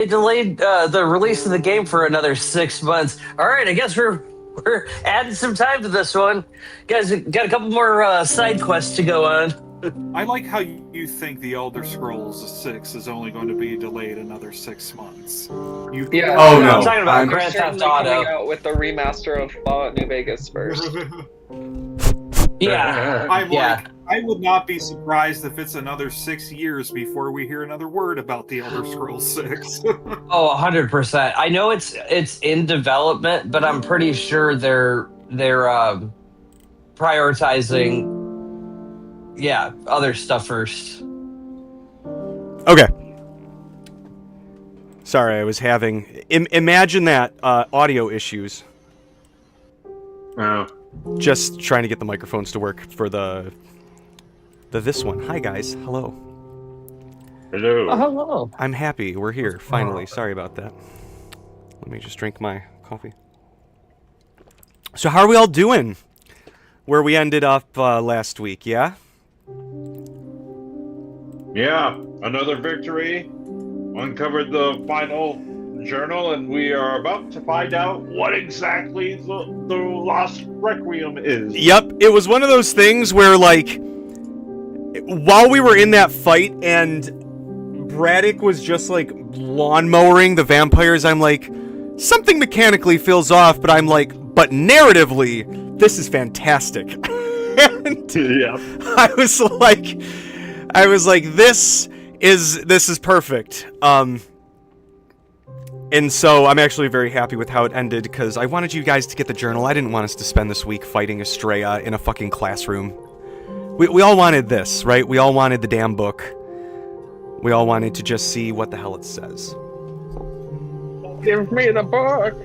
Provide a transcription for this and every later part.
They delayed the release of the game for another 6 months. All right, I guess we're adding some time to this one. Guys, got a couple more side quests to go on. I like how you think the Elder Scrolls 6 is only going to be delayed another 6 months. Yeah. Oh, no. I'm talking about I'm Grand Theft certainly coming Auto. out with the remaster of Fallout New Vegas first. Yeah, I'm yeah. like, I would not be surprised if it's another 6 years before we hear another word about the Elder Scrolls 6. Oh, 100%. I know it's in development, but I'm pretty sure they're prioritizing other stuff first. Okay. Sorry, I was having... imagine that, audio issues. Oh. Just trying to get the microphones to work for the this one. Hi, guys. Hello. Hello. Oh, hello. I'm happy. We're here, finally. Sorry about that. Let me just drink my coffee. So how are we all doing? Where we ended up last week, yeah? Yeah, another victory. Uncovered the final journal, and we are about to find out what exactly the lost Requiem is. Yep, it was one of those things where, like, while we were in that fight and Braddock was just, like, lawnmowering the vampires, I'm like, something mechanically feels off, but I'm like, but narratively, this is fantastic. And Yeah. I was like, this is perfect. And so I'm actually very happy with how it ended, because I wanted you guys to get the journal. I didn't want us to spend this week fighting Estrella in a fucking classroom. We all wanted this, right? We all wanted the damn book. We all wanted to just see what the hell it says. Give me the book!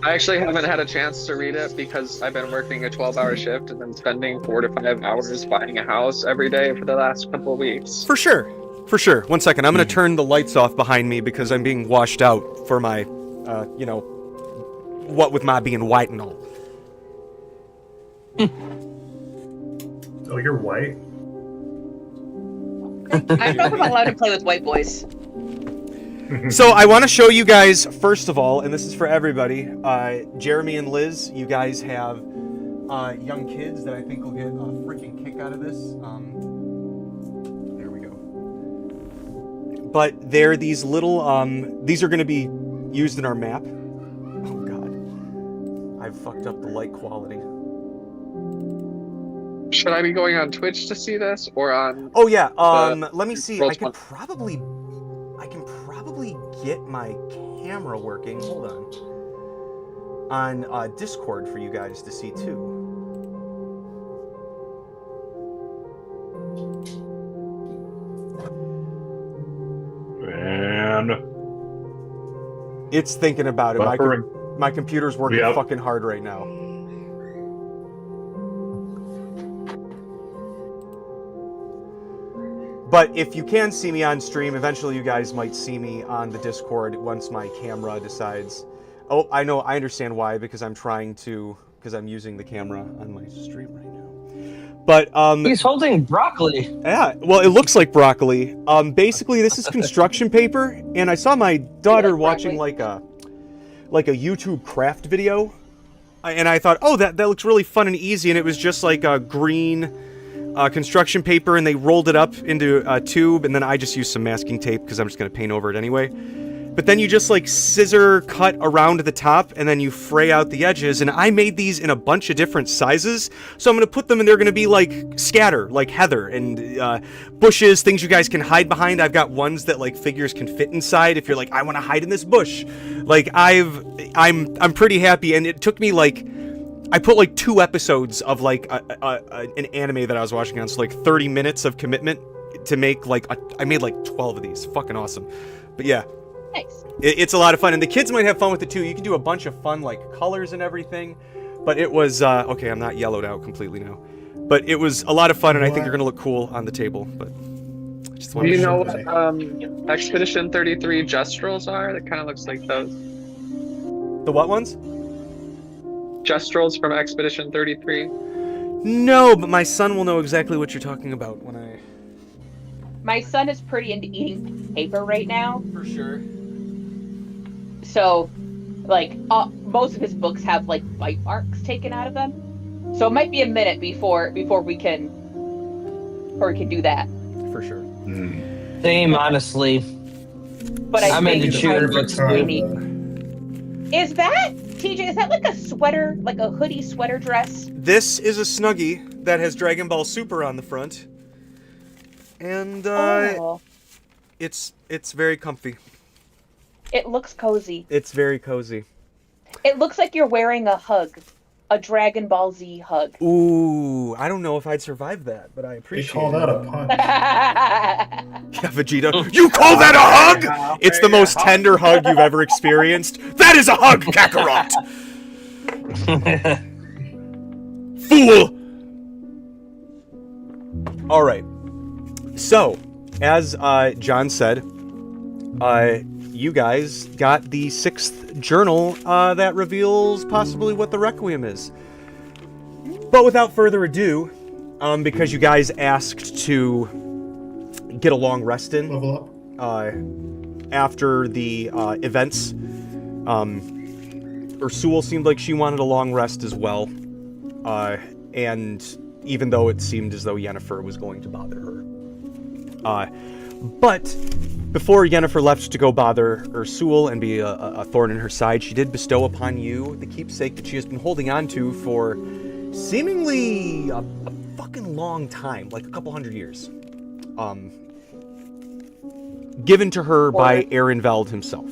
I actually haven't had a chance to read it because I've been working a 12-hour shift and then spending 4 to 5 hours buying a house every day for the last couple of weeks. For sure. For sure. One second. I'm going to turn the lights off behind me because I'm being washed out for my, what with my being white and all. Oh, you're white? I'm not allowed to play with white boys. So I want to show you guys, first of all, and this is for everybody, Jeremy and Liz, you guys have young kids that I think will get a freaking kick out of this. There we go. But they're these little, these are going to be used in our map. Oh god. I've fucked up the light quality. Should I be going on Twitch to see this, or on... Oh yeah, let me see. I can One? probably get my camera working. Hold on Discord for you guys to see too. And It's thinking about it. buffering. My computer's working Yep. fucking hard right now. But if you can see me on stream, eventually you guys might see me on the Discord once my camera decides. Oh, I know, I understand why, because I'm using the camera on my stream right now. But, He's holding broccoli. yeah, well, it looks like broccoli. Basically, this is construction paper, and I saw my daughter watching like a YouTube craft video, and I thought, oh, that looks really fun and easy, and it was just like a green construction paper, and they rolled it up into a tube, and then I just used some masking tape because I'm just going to paint over it anyway. But then you just like scissor cut around the top, and then you fray out the edges, and I made these in a bunch of different sizes, so I'm going to put them, and they're going to be like scatter, like heather, and bushes, things you guys can hide behind. I've got ones that like figures can fit inside if you're like, I want to hide in this bush. Like I'm pretty happy, and it took me like, I put like 2 episodes of like an anime that I was watching on, so like 30 minutes of commitment to make like, I made like 12 of these. Fucking awesome. But yeah. Nice. It's a lot of fun, and the kids might have fun with it too. You can do a bunch of fun like colors and everything. But it was, okay, I'm not yellowed out completely now. But it was a lot of fun, and I think they're going to look cool on the table. But I just Do wanted you to know show what Expedition 33 gestrels are? That kind of looks like those. the what ones? Gestrels from Expedition 33. No, but my son will know exactly what you're talking about when I... My son is pretty into eating paper right now. For sure. So, like, most of his books have like bite marks taken out of them. So it might be a minute before we can do that. For sure. Same, honestly. But I I'm think into shooter books too. Is that TJ? Is that like a sweater, like a hoodie sweater dress? This is a Snuggie that has Dragon Ball Super on the front, and it's very comfy. It looks cozy. It's very cozy. It looks like you're wearing a hug, a Dragon Ball Z hug. Ooh, I don't know if I'd survive that, but I They appreciate call it. that a punch. Yeah, Vegeta, you call that a hug? It's the most tender hug you've ever experienced. That is a hug, Kakarot! Fool! Alright. So, as John said, you guys got the 6th journal that reveals possibly what the Requiem is. But without further ado, because you guys asked to get a long rest in Level up. after the events, Ursula seemed like she wanted a long rest as well. And even though it seemed as though Yennefer was going to bother her. But before Yennefer left to go bother Ursula and be a thorn in her side, she did bestow upon you the keepsake that she has been holding on to for seemingly a fucking long time, like a couple hundred years. Given to her by Aaron Veld himself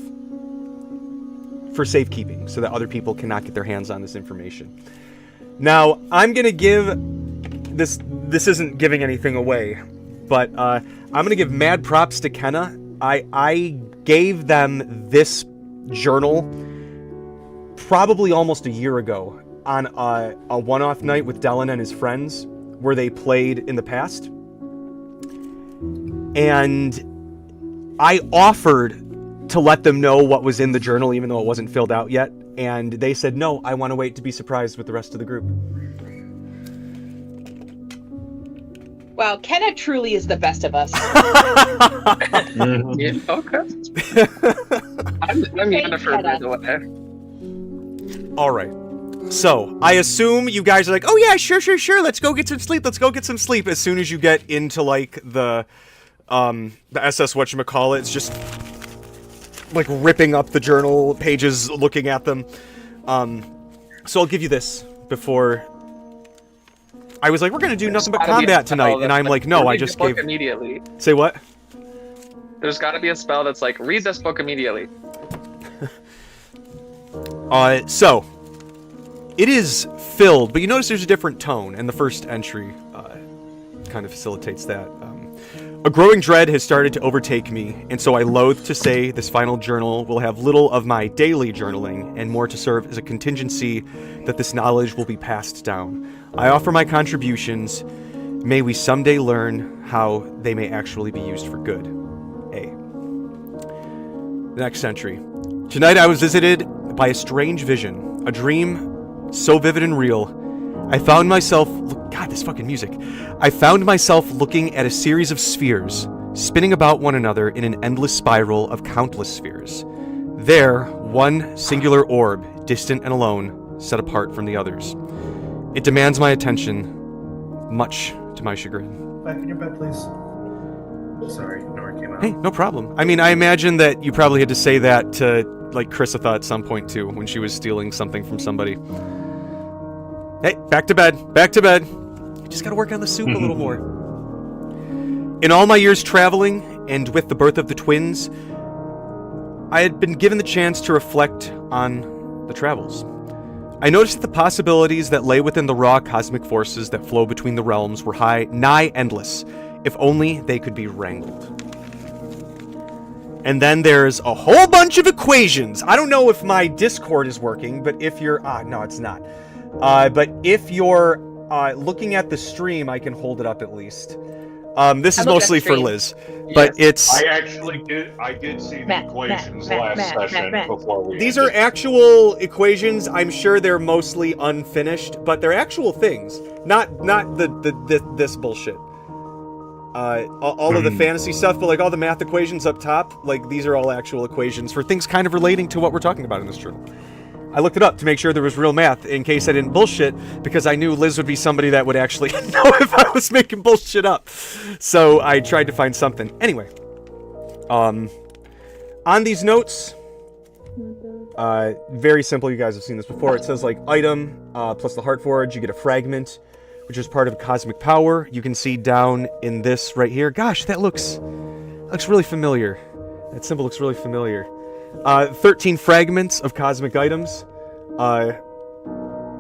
for safekeeping, so that other people cannot get their hands on this information. Now, I'm gonna give this isn't giving anything away, but I'm gonna give mad props to Kenna. I gave them this journal probably almost a year ago on a one-off night with Dylan and his friends where they played in the past. And I offered to let them know what was in the journal even though it wasn't filled out yet. And they said, no, I want to wait to be surprised with the rest of the group. Wow, Kenna truly is the best of us. Yeah, okay. I'm Yennefer, by the way. All right. So, I assume you guys are like, oh yeah, sure, let's go get some sleep, as soon as you get into, like, the SS whatchamacallit, it's just, like, ripping up the journal pages, looking at them. So I'll give you this before... I was like, we're gonna do nothing but combat tonight, and I'm like, no, I just gave... Immediately. Say what? There's gotta be a spell that's like, read this book immediately. So... It is filled, but you notice there's a different tone, and the first entry kind of facilitates that. A growing dread has started to overtake me, and so I loathe to say this final journal will have little of my daily journaling, and more to serve as a contingency that this knowledge will be passed down. I offer my contributions. May we someday learn how they may actually be used for good. A. The next entry. Tonight I was visited by a strange vision, a dream so vivid and real. I found myself... God, this fucking music. I found myself looking at a series of spheres, spinning about one another in an endless spiral of countless spheres. There, one singular orb, distant and alone, set apart from the others. It demands my attention, much to my chagrin. Back in your bed, please. Sorry, Nora came out. Hey, no problem. I mean, I imagine that you probably had to say that to, like, Chrisitha at some point, too, when she was stealing something from somebody. Hey, back to bed. You just gotta work on the soup a little more. In all my years traveling, and with the birth of the twins, I had been given the chance to reflect on the travels. I noticed that the possibilities that lay within the raw cosmic forces that flow between the realms were nigh endless, if only they could be wrangled. And then there's a whole bunch of equations. I don't know if my Discord is working, but if you're... no, it's not. But if you're looking at the stream, I can hold it up at least. This is mostly for Liz, but it's... I did see the equations last session before we... These are actual equations. I'm sure they're mostly unfinished, but they're actual things. Not this bullshit. all of the fantasy stuff, but like all the math equations up top, like these are all actual equations for things kind of relating to what we're talking about in this journal. I looked it up to make sure there was real math in case I didn't bullshit, because I knew Liz would be somebody that would actually know if I was making bullshit up. So I tried to find something. Anyway, on these notes, very simple. You guys have seen this before. It says like item plus the Heart Forge. You get a fragment, which is part of cosmic power. You can see down in this right here. Gosh, that looks really familiar. That symbol looks really familiar. 13 fragments of cosmic items.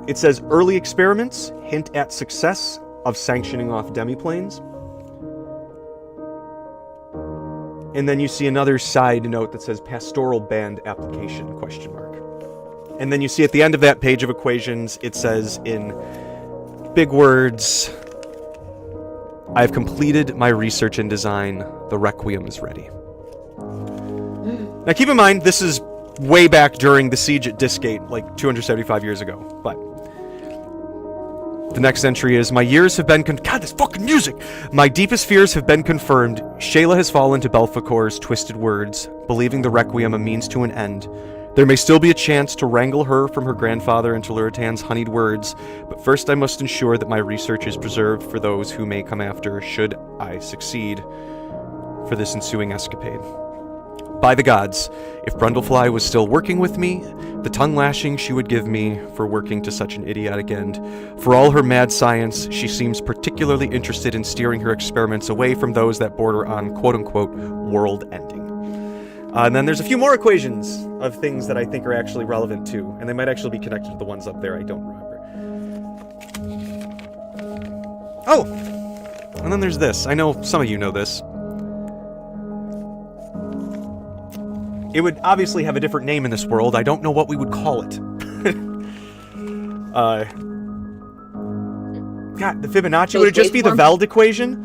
It says early experiments hint at success of sanctioning off demiplanes. And then you see another side note that says pastoral band application ? And then you see at the end of that page of equations, it says in big words, I have completed my research and design. The Requiem is ready. Now keep in mind, this is way back during the siege at Discgate, like 275 years ago. But the next entry is, my years have been God, this fucking music! My deepest fears have been confirmed. Shayla has fallen to Belfacor's twisted words, believing the Requiem a means to an end. There may still be a chance to wrangle her from her grandfather and Luritan's honeyed words, but first I must ensure that my research is preserved for those who may come after, should I succeed for this ensuing escapade. By the gods, if Brundlefly was still working with me, the tongue lashing she would give me for working to such an idiotic end. For all her mad science, she seems particularly interested in steering her experiments away from those that border on quote-unquote world ending. And then there's a few more equations of things that I think are actually relevant too, and they might actually be connected to the ones up there, I don't remember. Oh! And then there's this. I know some of you know this. It would obviously have a different name in this world. I don't know what we would call it. God, the Fibonacci, would it just be the Veld equation?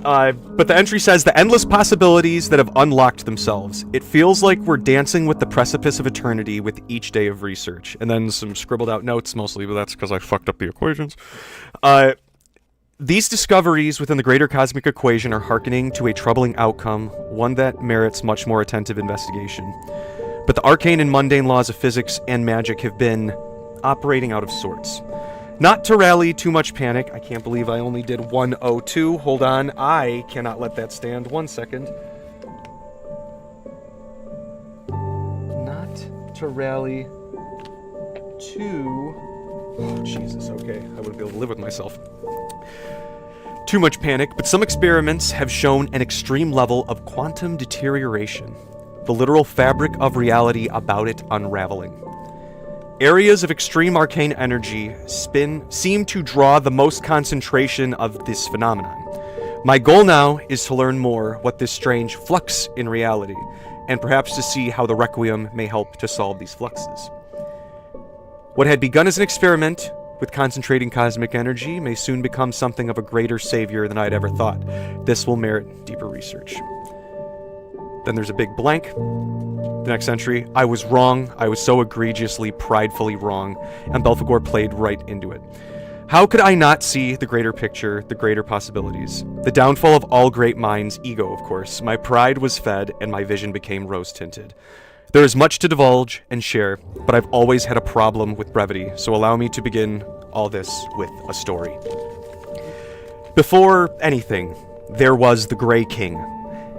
But the entry says, the endless possibilities that have unlocked themselves. It feels like we're dancing with the precipice of eternity with each day of research. And then some scribbled out notes, mostly, but that's because I fucked up the equations. These discoveries within the greater cosmic equation are hearkening to a troubling outcome, one that merits much more attentive investigation. But the arcane and mundane laws of physics and magic have been operating out of sorts. Not to rally too much panic. I can't believe I only did 102. Hold on, I cannot let that stand. 1 second. Not to rally too... Oh, Jesus, okay. I wouldn't be able to live with myself. Too much panic, but some experiments have shown an extreme level of quantum deterioration. The literal fabric of reality about it unraveling. Areas of extreme arcane energy seem to draw the most concentration of this phenomenon. My goal now is to learn more what this strange flux in reality, and perhaps to see how the Requiem may help to solve these fluxes. What had begun as an experiment with concentrating cosmic energy may soon become something of a greater savior than I'd ever thought. This will merit deeper research. Then there's a big blank. The next entry, I was wrong. I was so egregiously, pridefully wrong, and Belphegor played right into it. How could I not see the greater picture, the greater possibilities? The downfall of all great minds, ego, of course. My pride was fed, and my vision became rose-tinted. There is much to divulge and share, but I've always had a problem with brevity, so allow me to begin all this with a story. Before anything, there was the Grey King,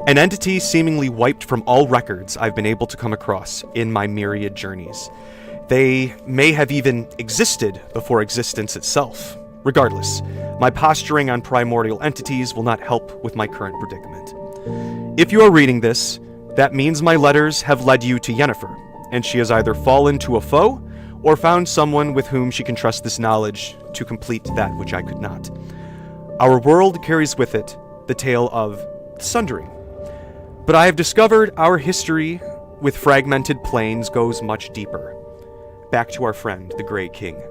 an entity seemingly wiped from all records I've been able to come across in my myriad journeys. They may have even existed before existence itself. Regardless, my posturing on primordial entities will not help with my current predicament. If you are reading this, that means my letters have led you to Yennefer, and she has either fallen to a foe, or found someone with whom she can trust this knowledge to complete that which I could not. Our world carries with it the tale of the Sundering. But I have discovered our history with fragmented planes goes much deeper. Back to our friend, the Grey King.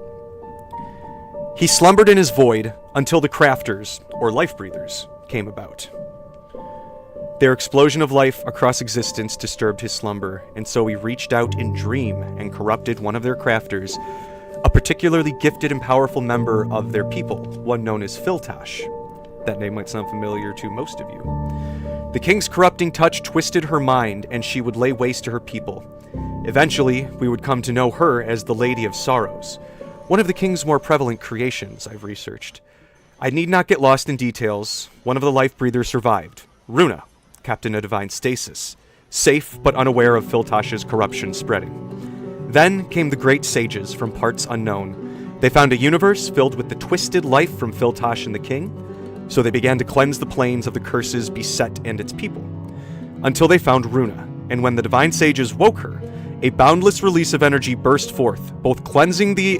He slumbered in his void until the Crafters, or Life Breathers, came about. Their explosion of life across existence disturbed his slumber, and so he reached out in dream and corrupted one of their crafters, a particularly gifted and powerful member of their people, one known as Filtash. That name might sound familiar to most of you. The king's corrupting touch twisted her mind, and she would lay waste to her people. Eventually, we would come to know her as the Lady of Sorrows, one of the king's more prevalent creations I've researched. I need not get lost in details. One of the life breathers survived, Runa, Captain of Divine Stasis, safe but unaware of Filtash's corruption spreading. Then came the great sages from parts unknown. They found a universe filled with the twisted life from Filtash and the king, so they began to cleanse the plains of the curses beset and its people. Until they found Runa, and when the divine sages woke her, a boundless release of energy burst forth, both cleansing the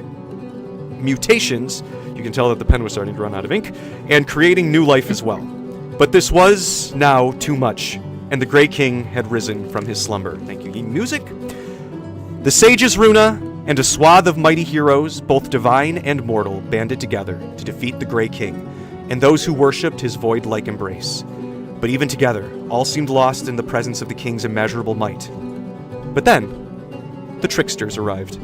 mutations, you can tell that the pen was starting to run out of ink, and creating new life as well. But this was now too much, and the Grey King had risen from his slumber. Thank you, music. The sages Runa and a swath of mighty heroes, both divine and mortal, banded together to defeat the Grey King and those who worshipped his void-like embrace. But even together, all seemed lost in the presence of the king's immeasurable might. But then, the tricksters arrived.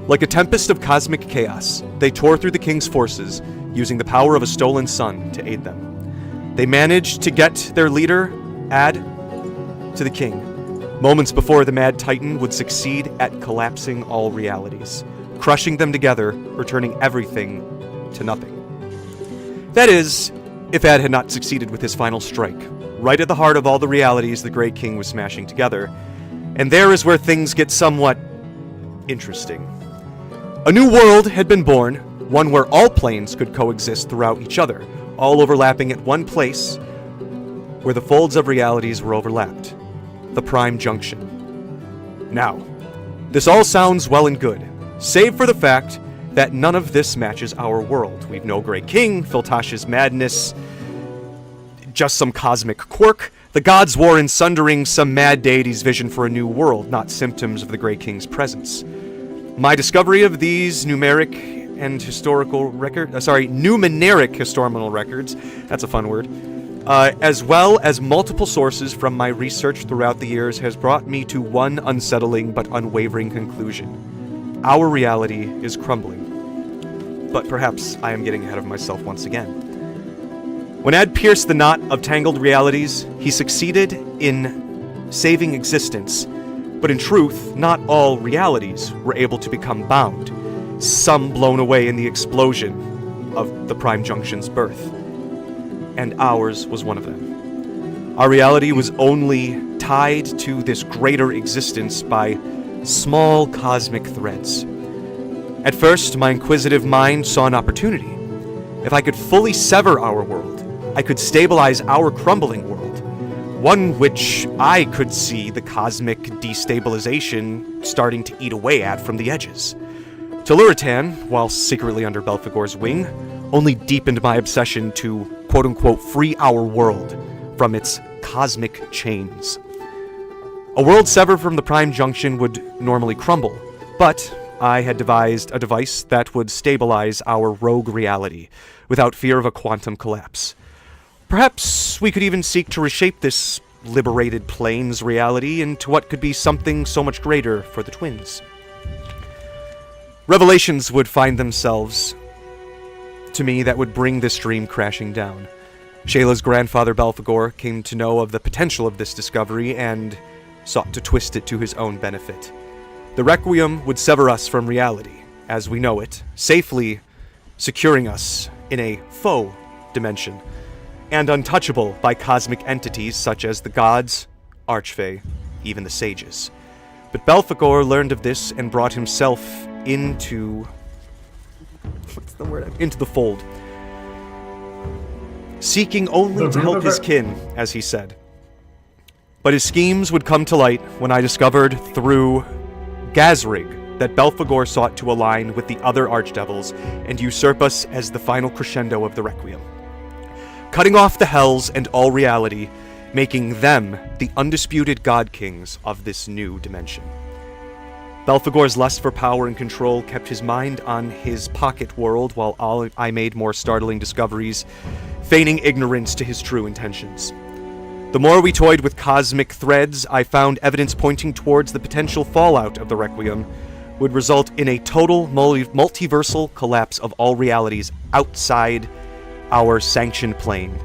Like a tempest of cosmic chaos, they tore through the king's forces, using the power of a stolen sun to aid them. They managed to get their leader, Ad, to the king, moments before the Mad Titan would succeed at collapsing all realities, crushing them together, returning everything to nothing. That is, if Ad had not succeeded with his final strike, right at the heart of all the realities the Grey King was smashing together. And there is where things get somewhat interesting. A new world had been born, one where all planes could coexist throughout each other, all overlapping at one place where the folds of realities were overlapped. The Prime Junction. Now, this all sounds well and good, save for the fact that none of this matches our world. We've no Grey King, Filtash's madness, just some cosmic quirk, the gods' war and sundering some mad deity's vision for a new world, not symptoms of the Grey King's presence. My discovery of these numeric historical records, that's a fun word, as well as multiple sources from my research throughout the years has brought me to one unsettling but unwavering conclusion. Our reality is crumbling. But perhaps I am getting ahead of myself once again. When Ad pierced the knot of tangled realities, he succeeded in saving existence. But in truth, not all realities were able to become bound, some blown away in the explosion of the Prime Junction's birth. And ours was one of them. Our reality was only tied to this greater existence by small cosmic threads. At first, my inquisitive mind saw an opportunity. If I could fully sever our world, I could stabilize our crumbling world, one which I could see the cosmic destabilization starting to eat away at from the edges. Teluritan, while secretly under Belphegor's wing, only deepened my obsession to, quote-unquote, free our world from its cosmic chains. A world severed from the Prime Junction would normally crumble, but I had devised a device that would stabilize our rogue reality without fear of a quantum collapse. Perhaps we could even seek to reshape this liberated plane's reality into what could be something so much greater for the twins. Revelations would find themselves to me that would bring this dream crashing down. Shayla's grandfather Belphegor came to know of the potential of this discovery and sought to twist it to his own benefit. The Requiem would sever us from reality, as we know it, safely securing us in a faux dimension, and untouchable by cosmic entities such as the gods, Archfey, even the sages. But Belphegor learned of this and brought himself into the fold, seeking only to help his kin, as he said. But his schemes would come to light when I discovered through Gazrig that Belphegor sought to align with the other archdevils and usurp us as the final crescendo of the Requiem, cutting off the hells and all reality, making them the undisputed god kings of this new dimension. Belphegor's lust for power and control kept his mind on his pocket world while I made more startling discoveries, feigning ignorance to his true intentions. The more we toyed with cosmic threads, I found evidence pointing towards the potential fallout of the Requiem would result in a total multiversal collapse of all realities outside our sanctioned plane.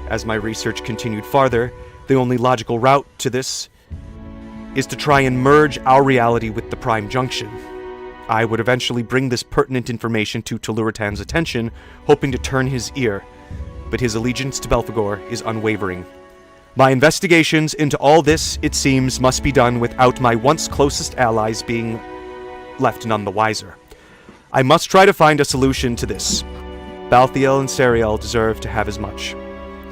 As my research continued farther, the only logical route to this is to try and merge our reality with the Prime Junction. I would eventually bring this pertinent information to Teluratan's attention, hoping to turn his ear, but his allegiance to Belphegor is unwavering. My investigations into all this, it seems, must be done without my once closest allies being left none the wiser. I must try to find a solution to this. Balthiel and Sariel deserve to have as much.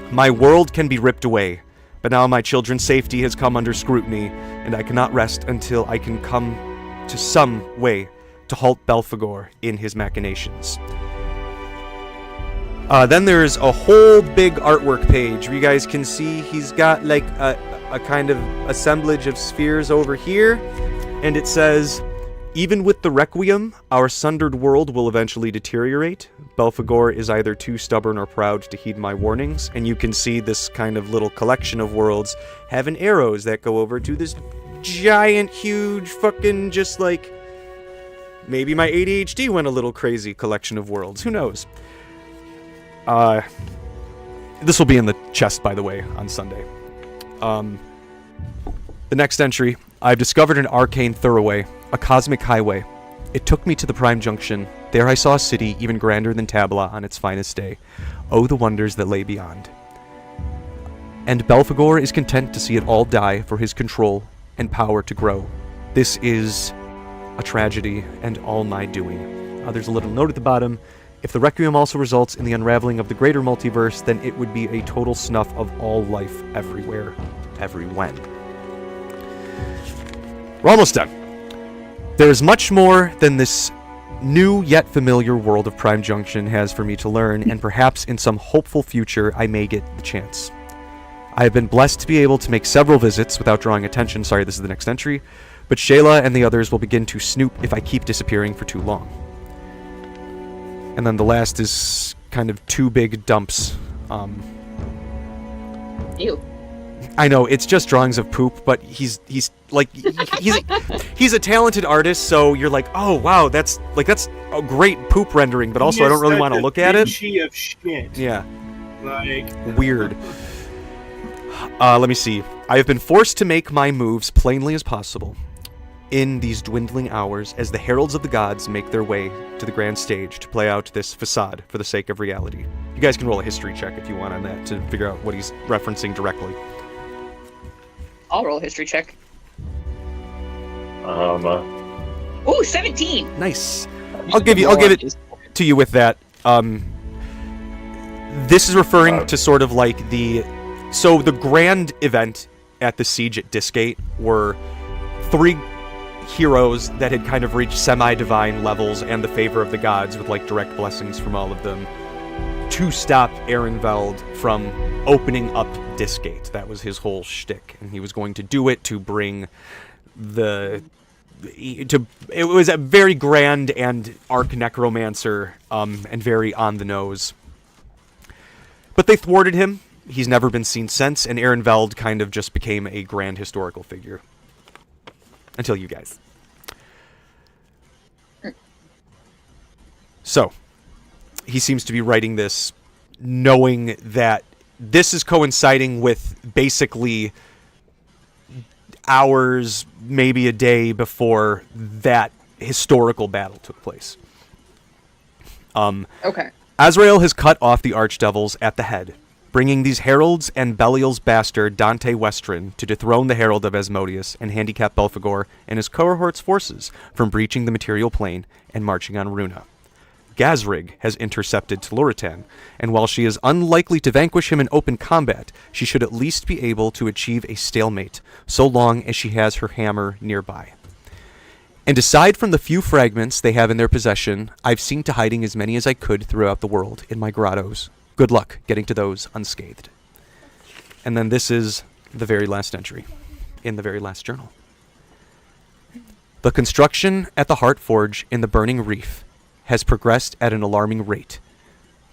My world can be ripped away, but now my children's safety has come under scrutiny, and I cannot rest until I can come to some way to halt Belphegor in his machinations. Then there's a whole big artwork page where you guys can see he's got like a kind of assemblage of spheres over here, and it says, "Even with the Requiem, our sundered world will eventually deteriorate. Belphegor is either too stubborn or proud to heed my warnings." And you can see this kind of little collection of worlds having arrows that go over to this giant, huge, fucking just like, maybe my ADHD went a little crazy collection of worlds. Who knows? This will be in the chest, by the way, on Sunday. The next entry, I've discovered an arcane thoroughway, a cosmic highway. It took me to the Prime Junction. There I saw a city even grander than Tabla on its finest day. Oh, the wonders that lay beyond. And Belphegor is content to see it all die for his control and power to grow. This is a tragedy and all my doing. There's a little note at the bottom. If the Requiem also results in the unraveling of the greater multiverse, then it would be a total snuff of all life everywhere, everywhen. We're almost done. There is much more than this new yet familiar world of Prime Junction has for me to learn, and perhaps in some hopeful future I may get the chance. I have been blessed to be able to make several visits without drawing attention. Sorry, this is the next entry. But Shayla and the others will begin to snoop if I keep disappearing for too long. And then the last is kind of two big dumps. Ew. I know, it's just drawings of poop, but he's a talented artist, so you're like, oh wow, that's a great poop rendering, but also I don't really want to look at it. Of shit. Yeah. Like Weird. Let me see. I have been forced to make my moves plainly as possible in these dwindling hours as the heralds of the gods make their way to the grand stage to play out this facade for the sake of reality. You guys can roll a history check if you want on that to figure out what he's referencing directly. I'll roll a history check. Uh, Ooh, 17. Nice. I'll give it to you with that. This is referring to sort of like the grand event at the siege at Disgate were 3 heroes that had kind of reached semi-divine levels and the favor of the gods with like direct blessings from all of them to stop Veld from opening up Disgate. That was his whole shtick, and he was going to do it to bring it was a very grand and arc necromancer and very on the nose. But they thwarted him. He's never been seen since, and Veld kind of just became a grand historical figure. Until you guys. So, he seems to be writing this knowing that this is coinciding with basically hours, maybe a day before that historical battle took place. Okay. Azrael has cut off the archdevils at the head, bringing these heralds and Belial's bastard Dante Westrin to dethrone the herald of Asmodeus and handicap Belphegor and his cohort's forces from breaching the material plane and marching on Runa. Gazrig has intercepted Teluratan, and while she is unlikely to vanquish him in open combat, she should at least be able to achieve a stalemate, so long as she has her hammer nearby. And aside from the few fragments they have in their possession, I've seen to hiding as many as I could throughout the world in my grottos. Good luck getting to those unscathed. And then this is the very last entry in the very last journal. The construction at the Heart Forge in the Burning Reef has progressed at an alarming rate.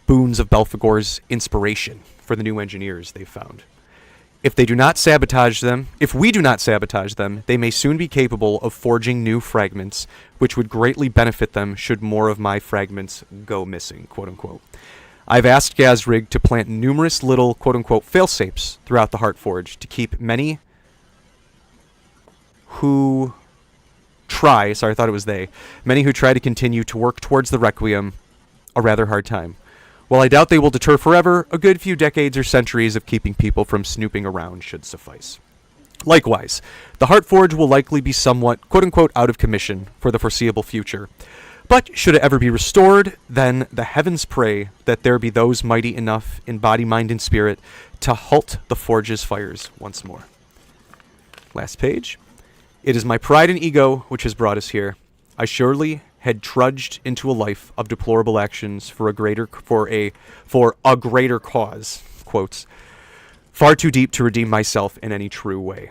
Boons of Belphegor's inspiration for the new engineers they've found. If we do not sabotage them, they may soon be capable of forging new fragments, which would greatly benefit them should more of my fragments go missing, quote unquote. I've asked Gazrig to plant numerous little, quote unquote, fail-safes throughout the Heartforge to keep many who try to continue to work towards the Requiem a rather hard time. While I doubt they will deter forever, a good few decades or centuries of keeping people from snooping around should suffice. Likewise, the Heartforge will likely be somewhat, quote-unquote, out of commission for the foreseeable future. But should it ever be restored, then the heavens pray that there be those mighty enough in body, mind, and spirit to halt the Forge's fires once more. Last page. It is my pride and ego which has brought us here. I surely had trudged into a life of deplorable actions for a greater cause, quotes, far too deep to redeem myself in any true way.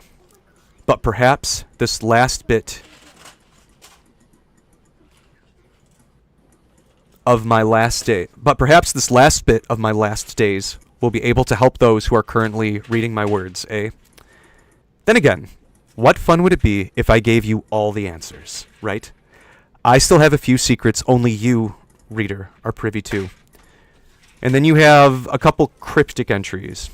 But perhaps this last bit of my last days will be able to help those who are currently reading my words, eh? Then again, what fun would it be if I gave you all the answers, right? I still have a few secrets only you, reader, are privy to. And then you have a couple cryptic entries.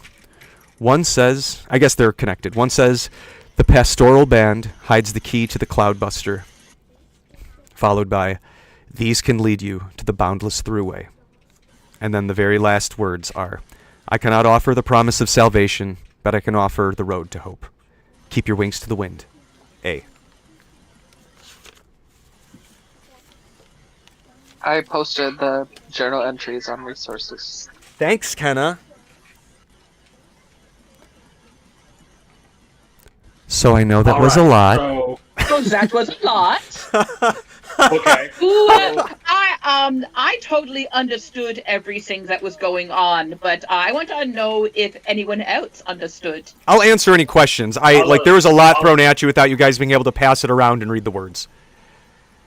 One says, I guess they're connected. One says, the pastoral band hides the key to the Cloudbuster. Followed by, these can lead you to the boundless throughway. And then the very last words are, I cannot offer the promise of salvation, but I can offer the road to hope. Keep your wings to the wind. A. I posted the journal entries on resources. Thanks, Kenna. So I know that was a lot. So that was a lot. Okay. I totally understood everything that was going on, but I want to know if anyone else understood. I'll answer any questions. There was a lot thrown at you without you guys being able to pass it around and read the words.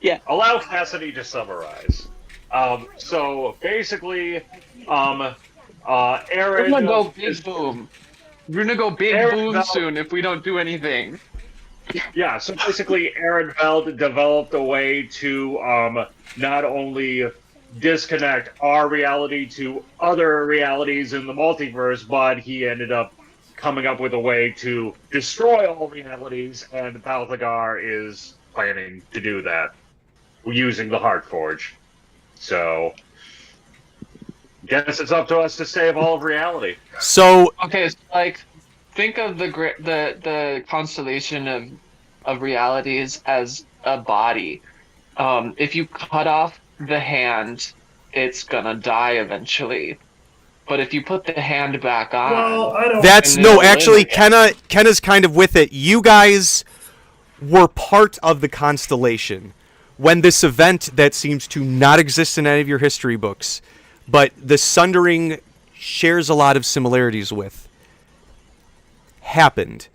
Yeah. Allow Cassidy to summarize. So basically, Aaron. We're gonna go big boom. We're gonna go big Aaron boom Veld, soon if we don't do anything. Yeah, so basically, Aaron Veld developed a way to not only disconnect our reality to other realities in the multiverse, but he ended up coming up with a way to destroy all realities, and Balthazar is planning to do that using the Heartforge. So, guess it's up to us to save all of reality. So Okay, so think of the constellation of realities as a body. If you cut off the hand, it's gonna die eventually. But if you put the hand back on, Well, I don't. that's no. Actually, Kenna's kind of with it. You guys were part of the constellation when this event that seems to not exist in any of your history books, but the Sundering shares a lot of similarities with, happened.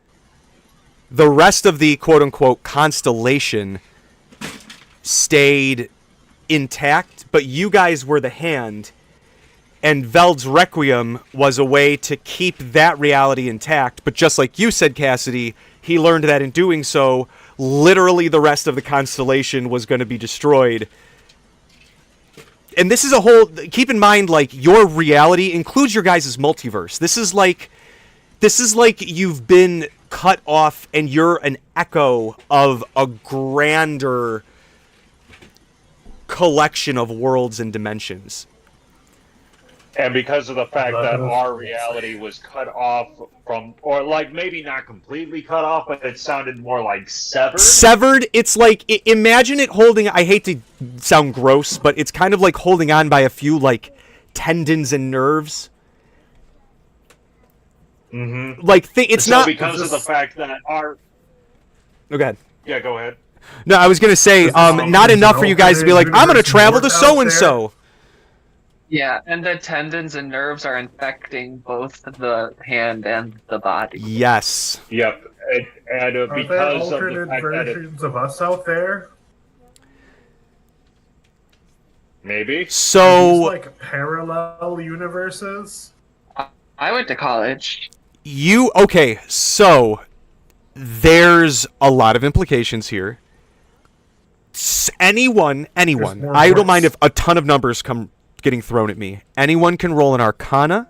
The rest of the quote-unquote constellation stayed intact, but you guys were the hand, and Veld's Requiem was a way to keep that reality intact. But just like you said, Cassidy, he learned that in doing so, literally the rest of the constellation was going to be destroyed. And this is a whole... Keep in mind, your reality includes your guys' multiverse. This is like you've been cut off and you're an echo of a grander collection of worlds and dimensions. And because of the fact that our reality was cut off from, or maybe not completely cut off, but it sounded more like severed. Severed, it's imagine it holding, I hate to sound gross, but it's kind of like holding on by a few, tendons and nerves. Mm-hmm. It's so not... because of the fact that our... Oh, go ahead. Yeah, go ahead. No, I was going to say, not enough for you guys to be like, I'm going to travel to so-and-so. Yeah, and the tendons and nerves are infecting both the hand and the body. Yes. Yep. And Are because there of the alternate fact versions of us out there? Maybe. So... These, parallel universes? I went to college. Okay, so there's a lot of implications here. Anyone, more I don't mind words. if a ton of numbers come getting thrown at me. Anyone can roll an Arcana,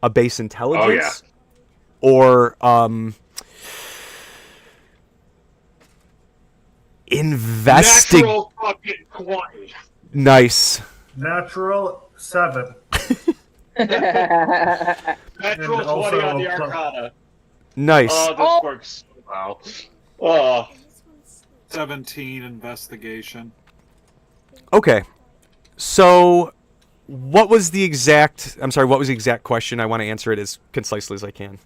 a base intelligence, or investing. Natural fucking 20. Nice. Natural 7. Natural And 20 also on the a plus- Arcana. Nice. Oh, this works so well. Oh. 17 investigation. Okay. So what was the exact question? I want to answer it as concisely as I can.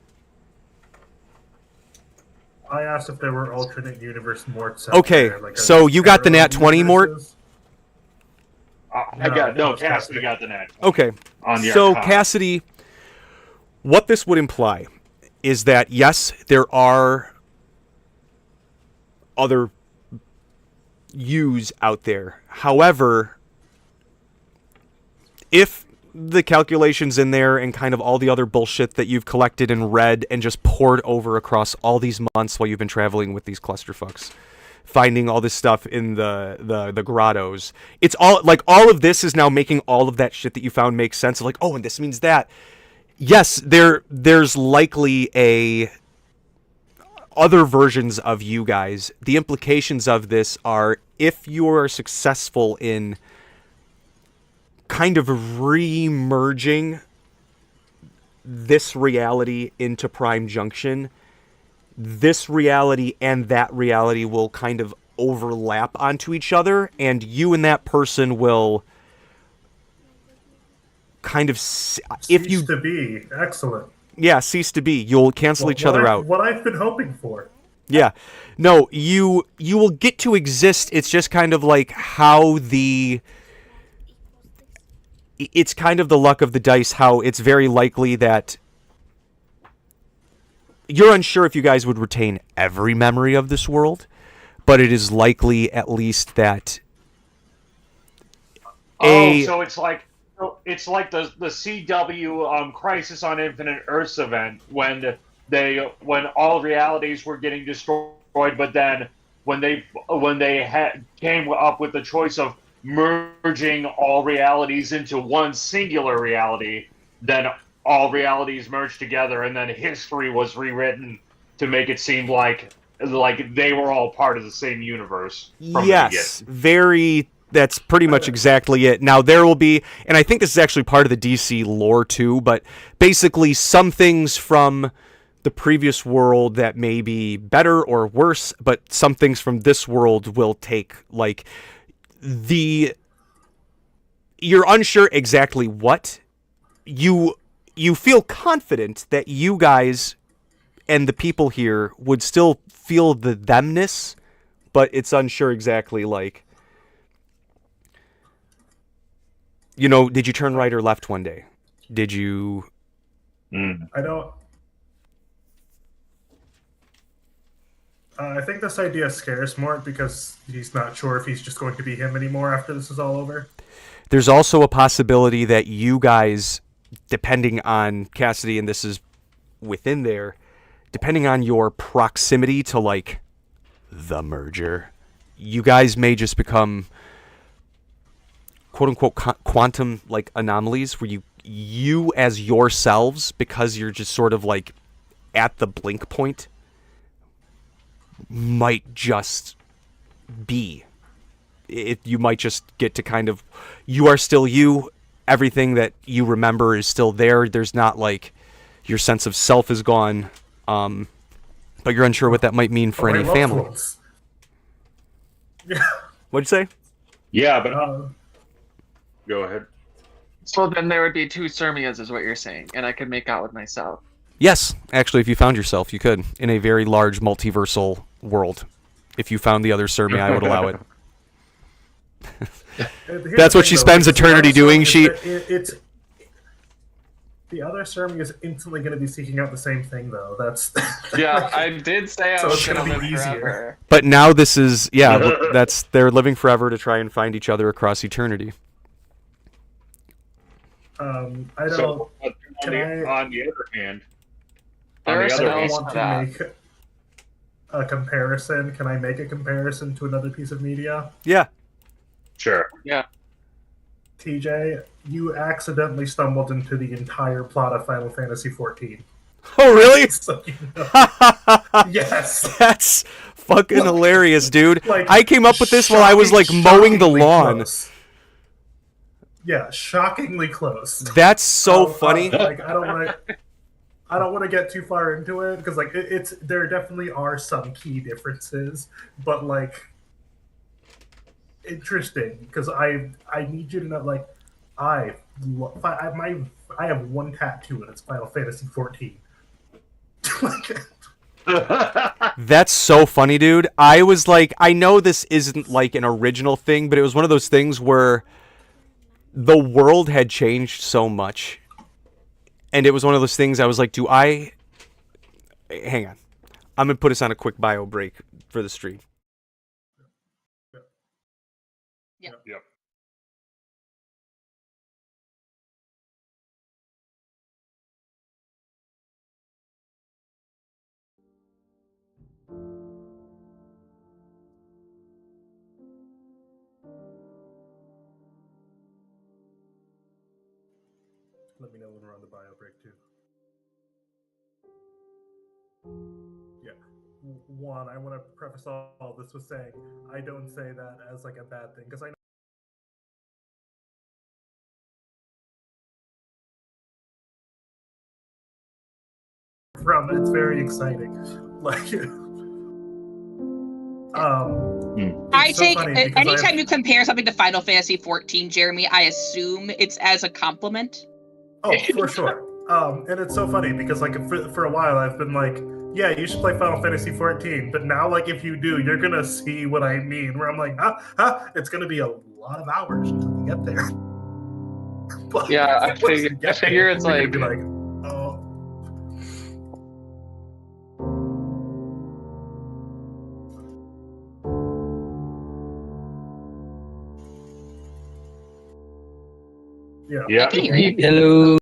I asked if there were alternate universe Morts out Okay, there, like so you got the parallel nat 20, Mort? universes. Cassidy got the net. Okay. On the So Arcana. Cassidy, what this would imply is that yes, there are other yous out there. However, if the calculations in there and kind of all the other bullshit that you've collected and read and just poured over across all these months while you've been traveling with these clusterfucks, finding all this stuff in the grottos, it's all like all of this is now making all of that shit that you found make sense of like, oh, and this means that. Yes, there's likely other versions of you guys. The implications of this are if you are successful in kind of re-merging this reality into Prime Junction, this reality and that reality will kind of overlap onto each other, and you and that person will kind of Cease if to be. Excellent. cease to be. You'll cancel each other out. What I've been hoping for. Yeah. No, you will get to exist. It's just kind of like how it's kind of the luck of the dice, how it's very likely that you're unsure if you guys would retain every memory of this world, but it is likely at least that So it's like the CW Crisis on Infinite Earths event when all realities were getting destroyed, but then when they came up with the choice of merging all realities into one singular reality, then all realities merged together, and then history was rewritten to make it seem like they were all part of the same universe. From yes, that's pretty much exactly it. Now there will be, and I think this is actually part of the DC lore too, but basically some things from the previous world that may be better or worse, but some things from this world will take like you're unsure exactly what. You feel confident that you guys and the people here would still feel the themness, but it's unsure exactly like, you know, did you turn right or left one day? Did you... I don't. I think this idea scares Mort because he's not sure if he's just going to be him anymore after this is all over. There's also a possibility that you guys, depending on Cassidy, and this is within there, depending on your proximity to, like, the merger, you guys may just become, quote-unquote, quantum, like, anomalies, where you as yourselves, because you're just sort of, like, at the blink point, might just be. You might just get to kind of, you are still you, everything that you remember is still there. There's not like your sense of self is gone, but you're unsure what that might mean for any family. Yeah. What'd you say? Yeah, but go ahead. So then there would be two Sermias, is what you're saying, and I could make out with myself. Yes, actually, if you found yourself, you could in a very large multiversal world. If you found the other Sermi, I would allow it. That's what she spends eternity doing. It's the other Sermi is instantly going to be seeking out the same thing, though. That's Yeah, I did say I So was it's going to gonna be live easier. forever. But now this is, they're living forever to try and find each other across eternity. I don't. So, on Can the I- other hand, There are the I other don't spells want for to that. make a comparison. Can I make a comparison to another piece of media? Yeah. Sure. Yeah. TJ, you accidentally stumbled into the entire plot of Final Fantasy XIV. Oh, really? So you know. Yes. That's fucking Like- hilarious, dude. Like, I came up with this while I was like mowing the shockingly lawn. close. Yeah, shockingly close. That's so funny. Like I don't want to get too far into it because like it's there definitely are some key differences, but like interesting because I need you to know like I have one tattoo and it's Final Fantasy 14. Like, That's so funny, dude. I was like, I know this isn't like an original thing, but it was one of those things where the world had changed so much. And it was one of those things I was like, do I... Hang on. I'm going to put us on a quick bio break for the stream. Yep. let me know when we're on the bio break too. Yeah. One, I want to preface all this with saying I don't say that as like a bad thing because I know from it's very exciting. Like, I it's so take funny because anytime you compare something to Final Fantasy 14, Jeremy, I assume it's as a compliment. Oh, for sure. And it's so funny because like for a while I've been like, yeah, you should play Final Fantasy 14, but now like if you do, you're gonna see what I mean. Where I'm like, it's gonna be a lot of hours until you get there. But Yeah, I once you figure get there, it's you're like, gonna be like, oh. Yeah. Yeah. I can hear you. Hello.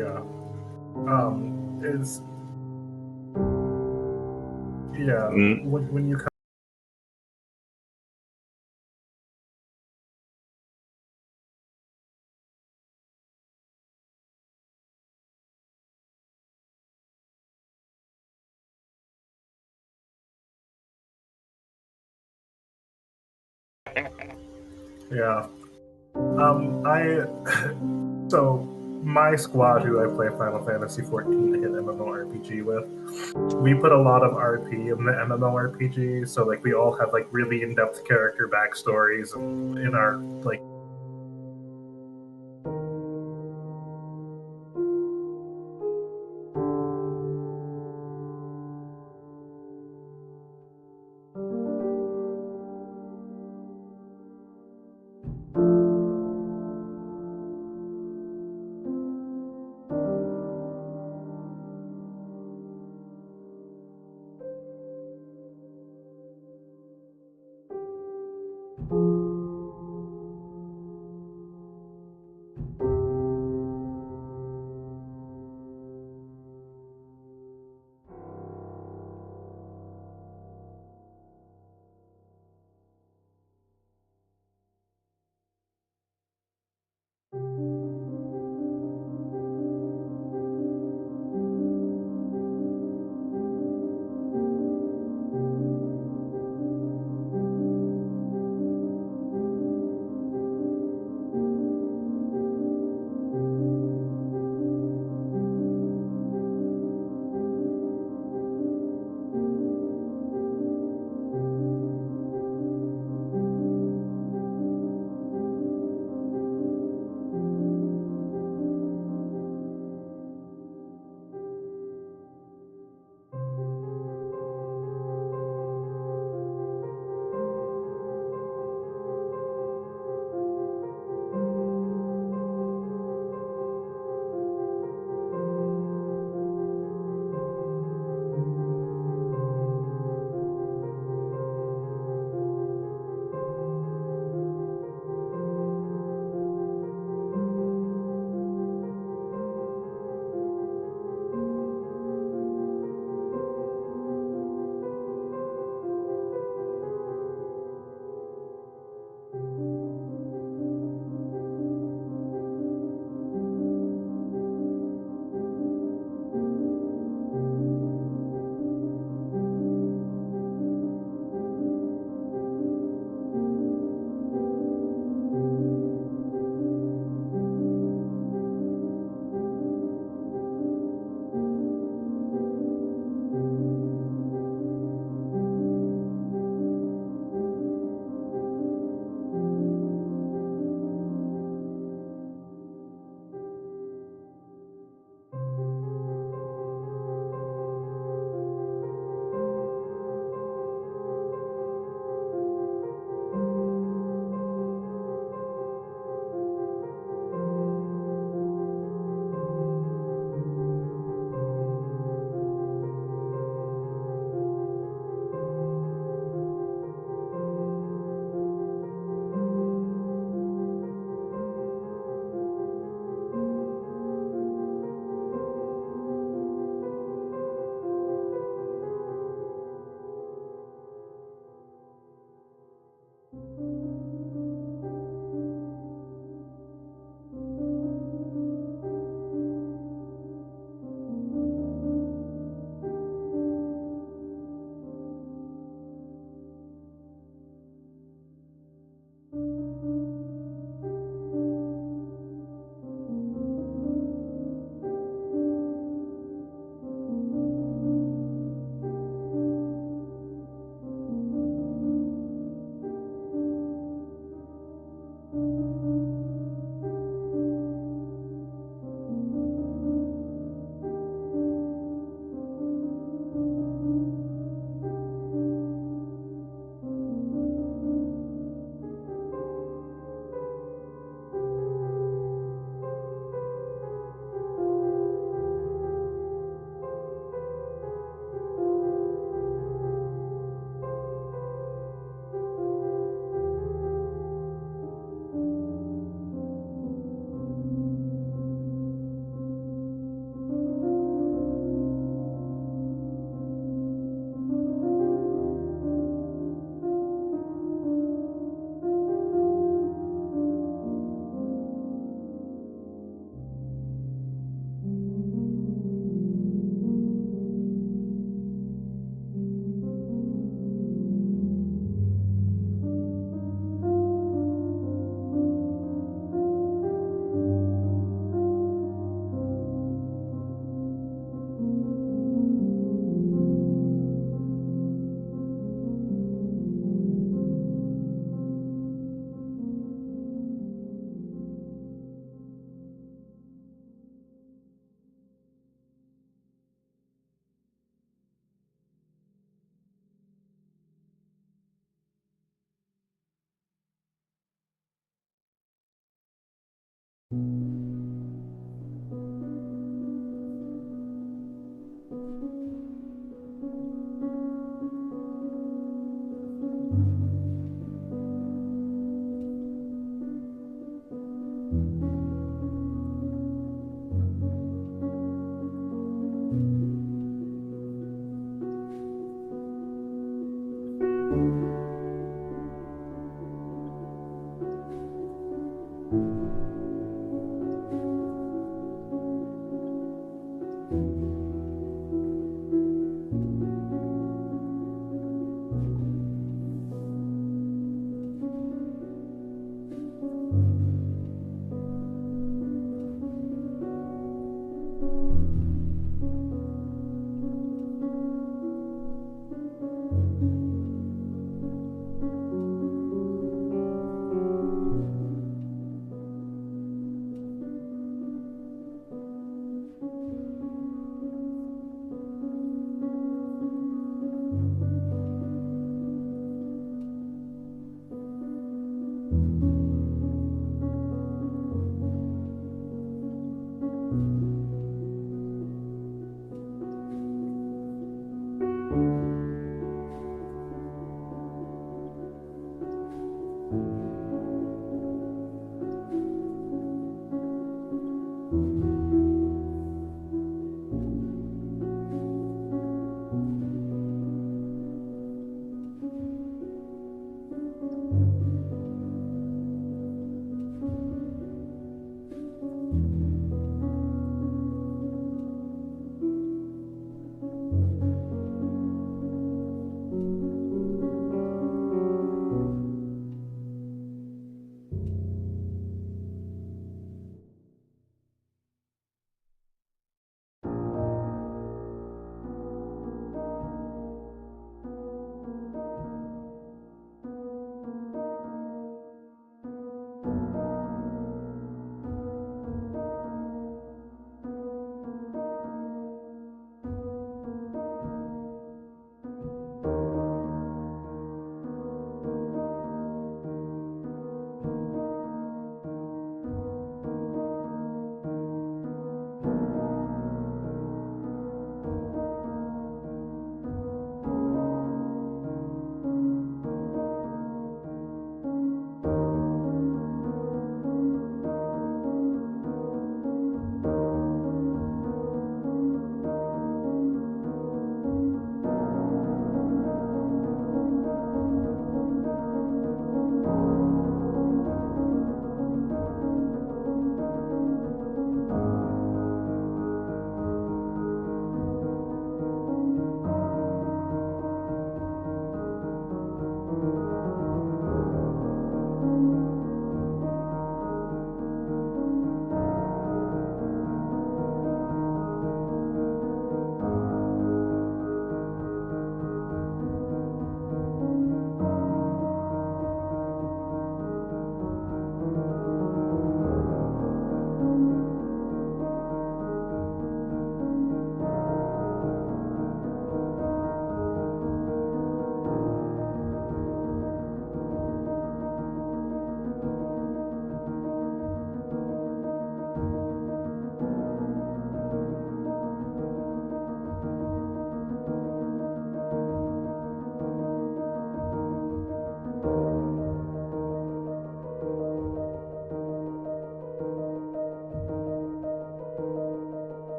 Yeah. Is yeah. When you come yeah. I so my squad who I play Final Fantasy 14 hit MMORPG with, we put a lot of RP in the MMORPG, so like we all have like really in-depth character backstories and in our like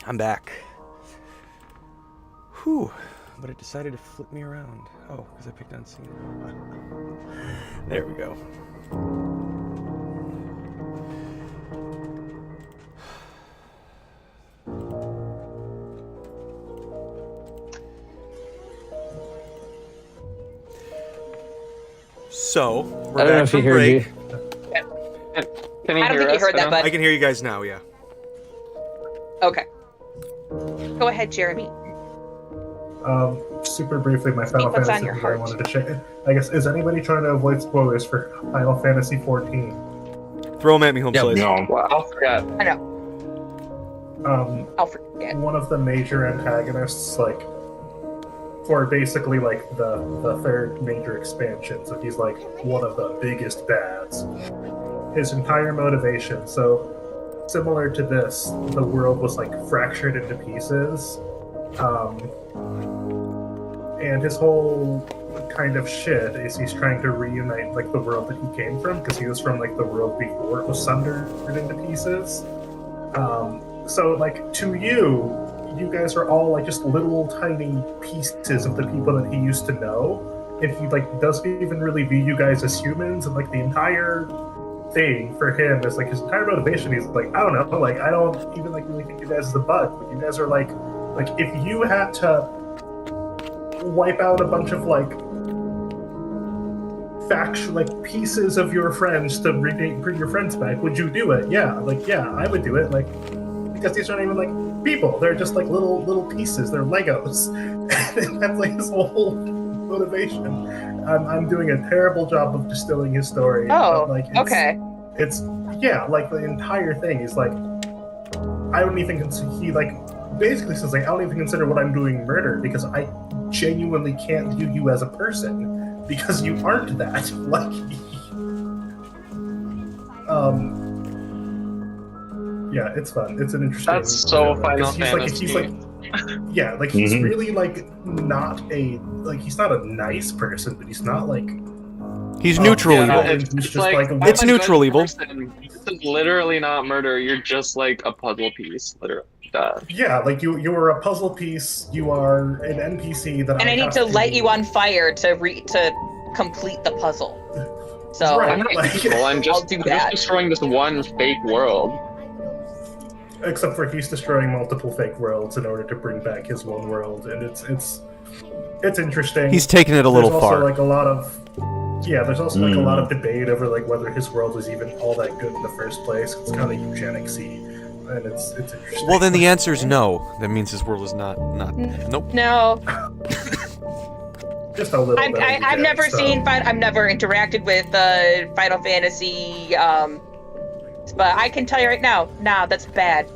I'm back. Whew. But it decided to flip me around. Oh, because I picked on scene. There we go. I So, we're don't know back if he from heard break. you. Can you I don't hear think you us heard that, now? bud. I can hear you guys now, yeah. Okay. Go ahead, Jeremy. Super briefly, my Final What's on Fantasy your thing I heart? wanted to check. I guess, is anybody trying to avoid spoilers for Final Fantasy 14? Throw them at me, home Yep. slice. No. Well, I'll forget. I know. I'll forget. one of the major antagonists, like, for basically like the third major expansion. So he's like one of the biggest bads. His entire motivation. So similar to this, the world was like fractured into pieces, and his whole kind of shit is he's trying to reunite like the world that he came from, because he was from like the world before it was sundered into pieces. So like to you guys are all like just little tiny pieces of the people that he used to know, and he like doesn't even really view you guys as humans. And like the entire thing for him is like his entire motivation. He's like, I don't know, like I don't even like really think you guys is a bug. Like, you guys are like if you had to wipe out a bunch of like faction, like pieces of your friends to bring your friends back, would you do it? Yeah, like yeah, I would do it. Like, because these aren't even like people; they're just like little pieces. They're Legos. And that's like his whole motivation. I'm doing a terrible job of distilling his story. Oh, but, like, it's yeah, like the entire thing is like I don't even consider, he like basically says like I don't even consider what I'm doing murder, because I genuinely can't view you as a person because you aren't that. Like yeah, it's fun. It's an interesting. That's so Final he's Fantasy. Like, yeah, like he's really like not a he's not a nice person, but he's not like He's neutral Yeah, evil. it's just like, like a- I'm It's a neutral good evil. person. This is literally not murder. You're just like a puzzle piece, literally. Duh. Yeah, like you are a puzzle piece. You are an NPC that And I need have to light you on fire to complete the puzzle. So Right. I'm not like- evil. I'm I'll just, do I'm that. just destroying this one fake world. Except for he's destroying multiple fake worlds in order to bring back his one world, and it's interesting. He's taking it a little There's also far. like a lot of there's also like a lot of debate over like whether his world was even all that good in the first place. It's kind of eugenics-y, and it's interesting. Well, then the answer is no. That means his world is not. Nope. no, just a little bit. of I've never eugenics, seen. I've never interacted with Final Fantasy. But I can tell you right now, nah, that's bad.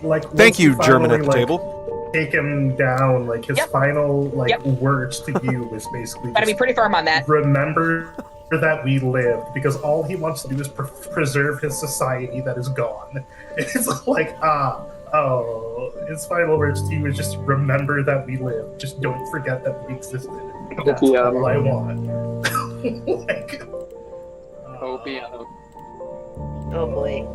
Like Thank once you, German finally, at the table. Take him down. Like his Yep. final Yep. words to you is basically Gotta be just, pretty firm on that. remember that we lived, because all he wants to do is preserve his society that is gone. And it's like his final words to you is just remember that we lived. Just don't forget that we existed. That's Yeah. all I want. like, Opium. Oh boy.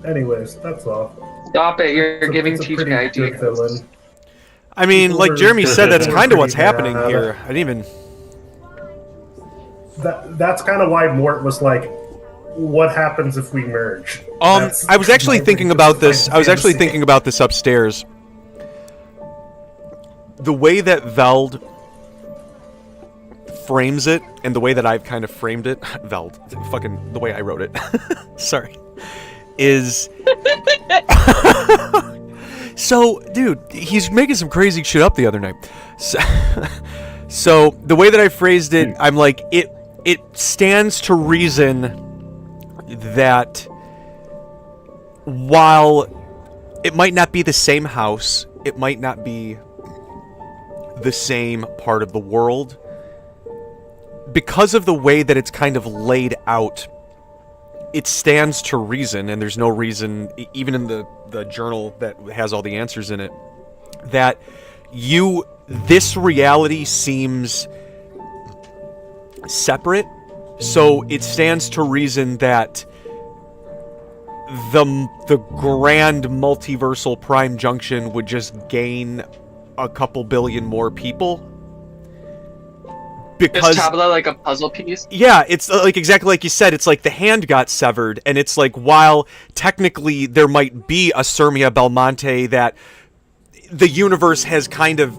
anyways, that's all. Stop it! You're It's a- giving it's a TJ pretty good ideas. villain. I mean, like Jeremy said, that's kind of what's Pretty happening bad. here. I didn't even. That's kind of why Mort was like, "What happens if we merge?" That's I was actually my thinking reason about for this. Final I was actually Fantasy. thinking about this upstairs. The way that Veld frames it, and the way that I've kind of framed it, Veld, fucking the way I wrote it. Sorry, is. So, dude, he's making some crazy shit up the other night. So the way that I phrased it, I'm like, it stands to reason that while it might not be the same house, it might not be the same part of the world, because of the way that it's kind of laid out, it stands to reason, and there's no reason, even in the journal that has all the answers in it, that this reality seems separate. So it stands to reason that the grand multiversal prime junction would just gain a couple billion more people. Is Because Tabla like a puzzle piece? yeah, it's like exactly like you said. It's like the hand got severed, and it's like while technically there might be a Sirmia Belmonte that the universe has kind of,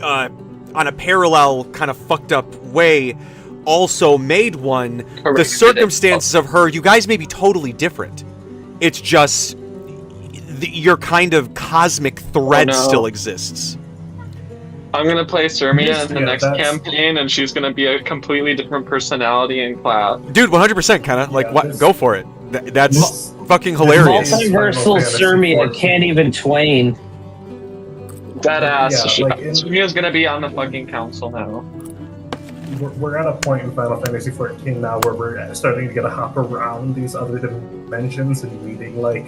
on a parallel kind of fucked up way, also made one. The Corrected it. circumstances of her, you guys may be totally different. It's just your kind of cosmic thread Oh, no. still exists. I'm gonna play Sermia in the Yeah, next campaign, and she's gonna be a completely different personality in class. Dude, 100%, Kenna. Like, Yeah, what? Go for it. That's fucking hilarious. Multiversal Sermia can't even twain. Badass. Yeah, like Sermia's gonna be on the fucking council now. we're at a point in Final Fantasy XIV now where we're starting to get to hop around these other dimensions and meeting like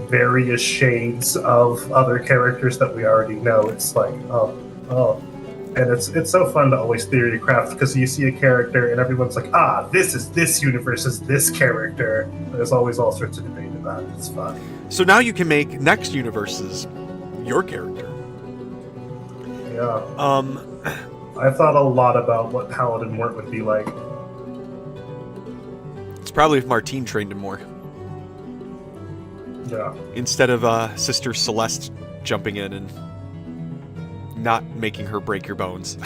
various shades of other characters that we already know. It's like, oh, and it's so fun to always theory craft because you see a character and everyone's like, this universe is this character. There's always all sorts of debate about it. It's fun. So now you can make next universes your character. Yeah. I thought a lot about what Paladin Mort would be like. It's probably if Martine trained him more. Yeah. Instead of Sister Celeste jumping in and not making her break your bones.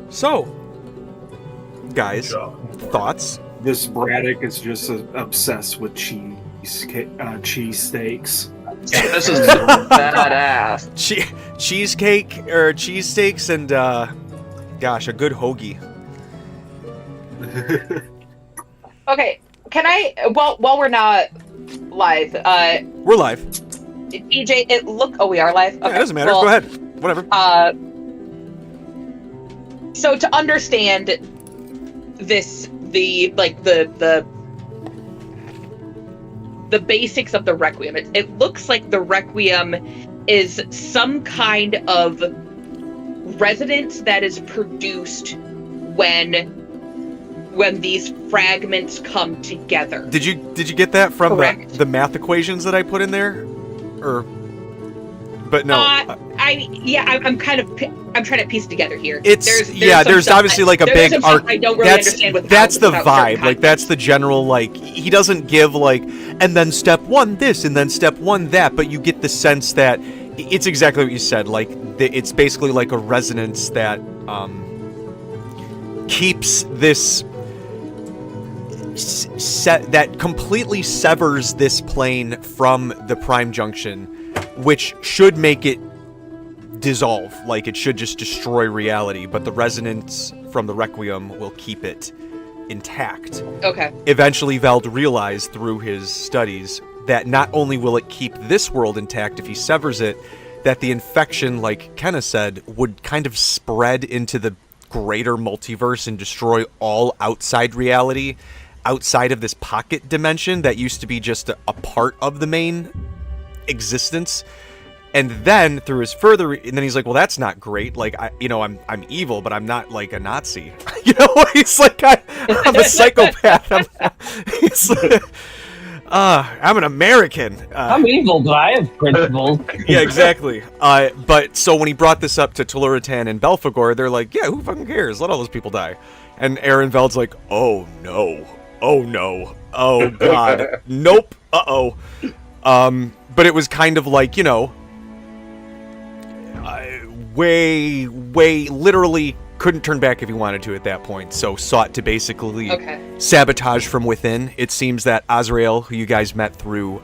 So, guys, thoughts? This Braddock is just obsessed with cheesesteaks. This is badass. Cheesecake or cheesesteaks and gosh, a good hoagie. Okay, can I? Well, while we're not live, We're live. DJ, it look. Oh, we are live. Okay, Yeah, it doesn't matter. well, Go ahead. Whatever. So to understand this, the basics of the Requiem, it looks like the Requiem is some kind of resonance that is produced when these fragments come together. Did you get that from Correct. the math equations that I put in there, or? But no. I'm trying to piece it together here. It's there's obviously like a big arc. I don't really understand what that's the without certain vibe. Like that's the general like he doesn't give like and then step one this and then step one that, but you get the sense that it's exactly what you said. Like it's basically like a resonance that keeps this that completely severs this plane from the prime junction, which should make it dissolve, like it should just destroy reality, but the resonance from the Requiem will keep it intact. Okay. Eventually Veld realized through his studies that not only will it keep this world intact if he severs it, that the infection, like Kenna said, would kind of spread into the greater multiverse and destroy all outside reality, outside of this pocket dimension that used to be just a part of the main existence. And then through his further, and then he's like, well, that's not great. Like, I'm evil, but I'm not like a Nazi. He's like, I'm a psychopath. I'm an American. I'm evil, but I have principles. Yeah, exactly. But so when he brought this up to Telluritan and Belphegor, they're like, yeah, who fucking cares? Let all those people die. And Aaron Veld's like, oh no, oh god, nope, uh-oh. But it was kind of like, way literally couldn't turn back if he wanted to at that point, so sought to basically sabotage from within. It seems that Azrael, who you guys met through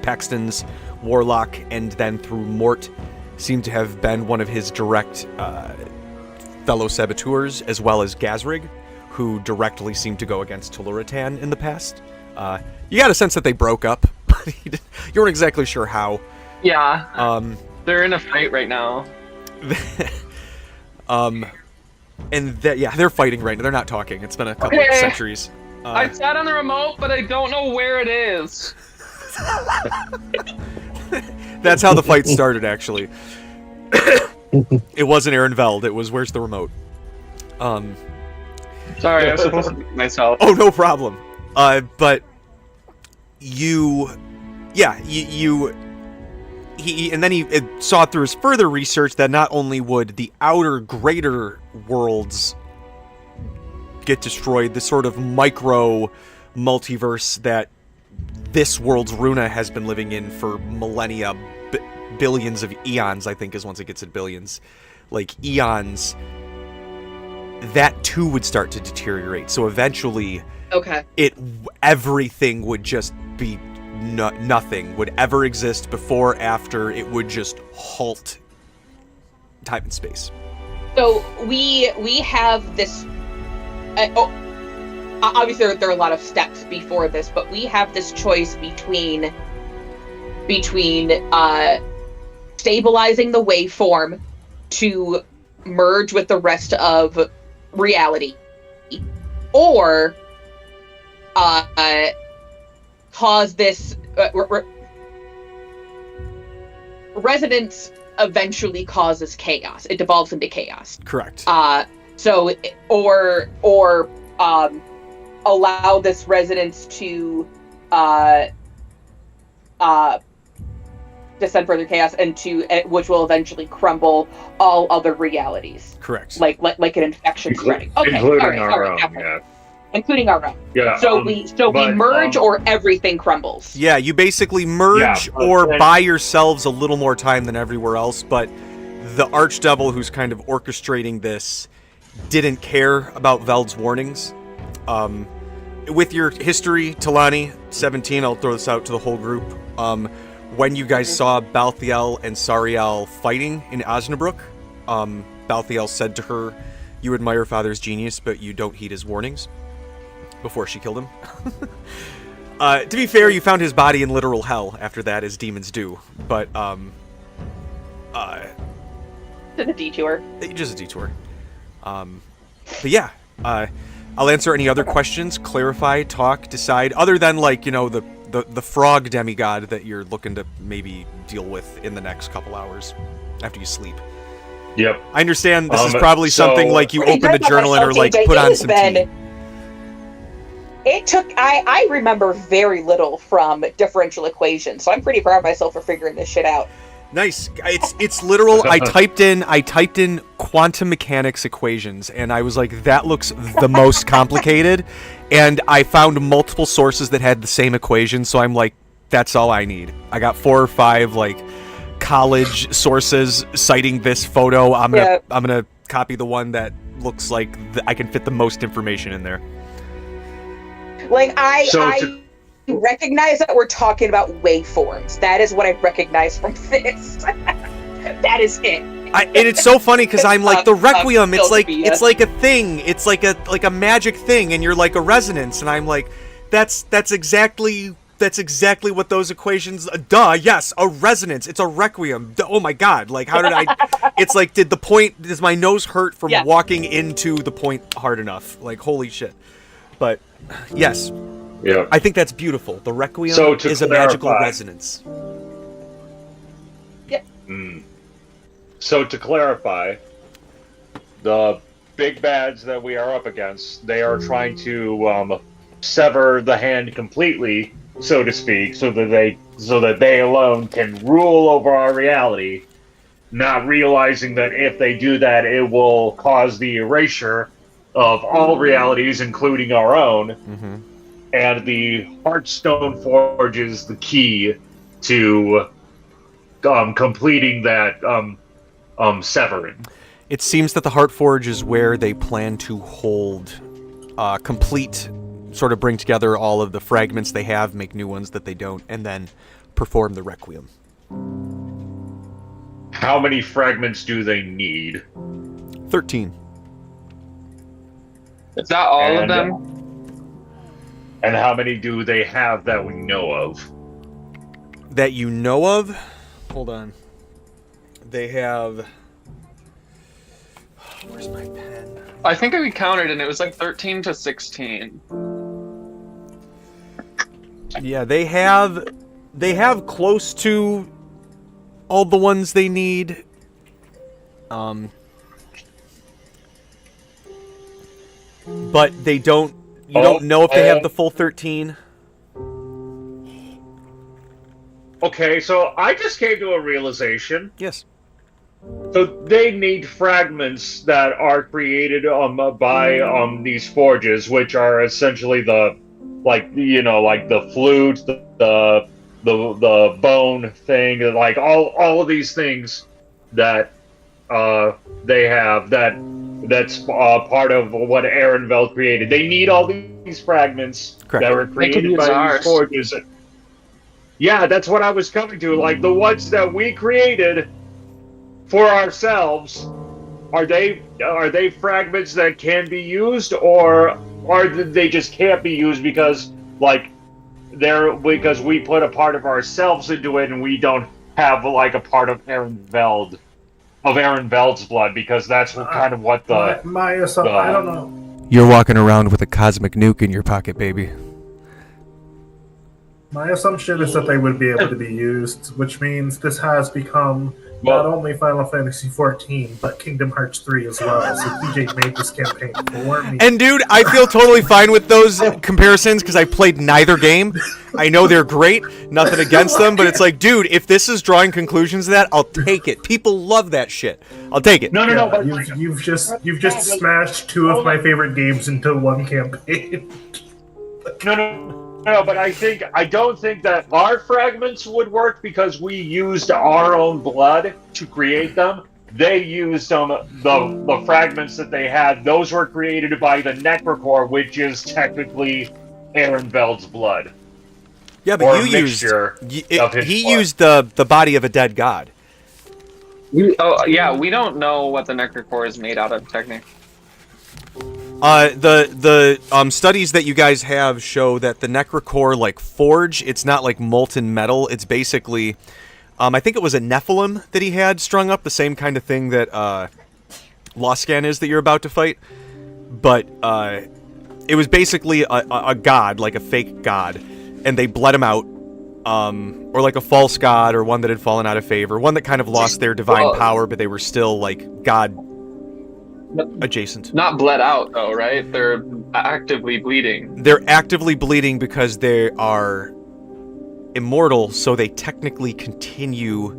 Paxton's Warlock and then through Mort, seemed to have been one of his direct fellow saboteurs, as well as Gazrig, who directly seemed to go against Telluritan in the past. You got a sense that they broke up, but you weren't exactly sure how. Yeah. They're in a fight right now. And that, yeah, they're fighting right now. They're not talking. It's been a couple of centuries. I sat on the remote, but I don't know where it is. That's how the fight started, actually. It wasn't Aaron Veld. It was, where's the remote? Sorry, I was supposed to mute myself. Oh, no problem. But and then he saw through his further research that not only would the outer greater worlds get destroyed, the sort of micro multiverse that this world's Runa has been living in for millennia, billions of eons, I think is once it gets at billions, like eons, that too would start to deteriorate. So eventually everything would just be nothing would ever exist before, after, it would just halt time and space. So we have this. Obviously, there are a lot of steps before this, but we have this choice between stabilizing the waveform to merge with the rest of reality, or cause this resonance eventually causes chaos. It devolves into chaos. Correct. So, or allow this resonance to descend further chaos, and which will eventually crumble all other realities. Correct. Like an infection spreading. Okay, including all our right, own. Yeah. including our own. Yeah. So we merge, or everything crumbles. Yeah, you basically merge, or buy yourselves a little more time than everywhere else, but the Archdevil, who's kind of orchestrating this, didn't care about Veld's warnings. With your history, Talani, 17, I'll throw this out to the whole group. When you guys saw Balthiel and Sariel fighting in Osnabrück, Balthiel said to her, "You admire Father's genius, but you don't heed his warnings," before she killed him. To be fair, you found his body in literal hell after that, as demons do, but Just a detour. just a detour. But yeah, I'll answer any other questions, clarify, talk, decide, other than, like, you know, the frog demigod that you're looking to maybe deal with in the next couple hours after you sleep. Yep. I understand this is probably something like you open the journal in, or like put on some tea. It took. I remember very little from differential equations, so I'm pretty proud of myself for figuring this shit out. Nice. It's literal. I typed in quantum mechanics equations, and I was like, that looks the most complicated. And I found multiple sources that had the same equation, so I'm like, that's all I need. I got 4 or 5 like college sources citing this photo. I'm gonna copy the one that looks like I can fit the most information in there. Like I recognize that we're talking about waveforms. That is what I recognize from this. That is it. And it's so funny because I'm like, the Requiem, it's like a thing. It's like a magic thing, and you're like a resonance, and I'm like, that's exactly what those equations. Yes, a resonance. It's a Requiem. Oh my god! Like, how did I? It's like, does my nose hurt from walking into the point hard enough? Like, holy shit! But yes. Yeah. I think that's beautiful. The Requiem is a magical resonance. Yeah. So to clarify, the big bads that we are up against, they are trying to sever the hand completely, so to speak, so that they alone can rule over our reality, not realizing that if they do that, it will cause the erasure of all realities, including our own. Mm-hmm. And the Heartstone Forge is the key to completing that severing. It seems that the Heart Forge is where they plan to hold complete, sort of bring together all of the fragments they have, make new ones that they don't, and then perform the Requiem. How many fragments do they need? 13. It's not all of them. And how many do they have that we know of? That you know of? Hold on. They have... Where's my pen? I think we counted, and it was like 13 to 16. Yeah, they have close to all the ones they need. But they don't. You don't know if they have the full 13. Okay, so I just came to a realization. Yes. So they need fragments that are created by these forges, which are essentially the flute, the bone thing, like all of these things that they have that's part of what Aaron Veld created. They need all these fragments that were created by these forges. Yeah, that's what I was coming to. Like the ones that we created for ourselves, are they fragments that can be used, or they just can't be used because like because we put a part of ourselves into it and we don't have like a part of Aaron Veld's blood, because that's kind of what the I don't know. You're walking around with a cosmic nuke in your pocket, baby. My assumption is that they would be able to be used, which means this has become not only Final Fantasy XIV, but Kingdom Hearts 3 as well. So PJ made this campaign for me. And dude, I feel totally fine with those comparisons because I played neither game. I know they're great, nothing against them, but it's like, dude, if this is drawing conclusions to that, I'll take it. People love that shit. I'll take it. No. You've just smashed two of my favorite games into one campaign. No, but I don't think that our fragments would work because we used our own blood to create them. They used the fragments that they had. Those were created by the Necrocore, which is technically Aaron Veld's blood. Yeah, but you used he used the body of a dead god. We don't know what the Necrocore is made out of, technically. The studies that you guys have show that the Necrocore, like forge, it's not like molten metal. It's basically, I think it was a Nephilim that he had strung up, the same kind of thing that Loscan is that you're about to fight. But it was basically a god, like a fake god, and they bled him out, or like a false god, or one that had fallen out of favor, one that kind of lost their divine power, but they were still like god adjacent. Not bled out though, right? They're actively bleeding. They're actively bleeding because they are immortal, so they technically continue.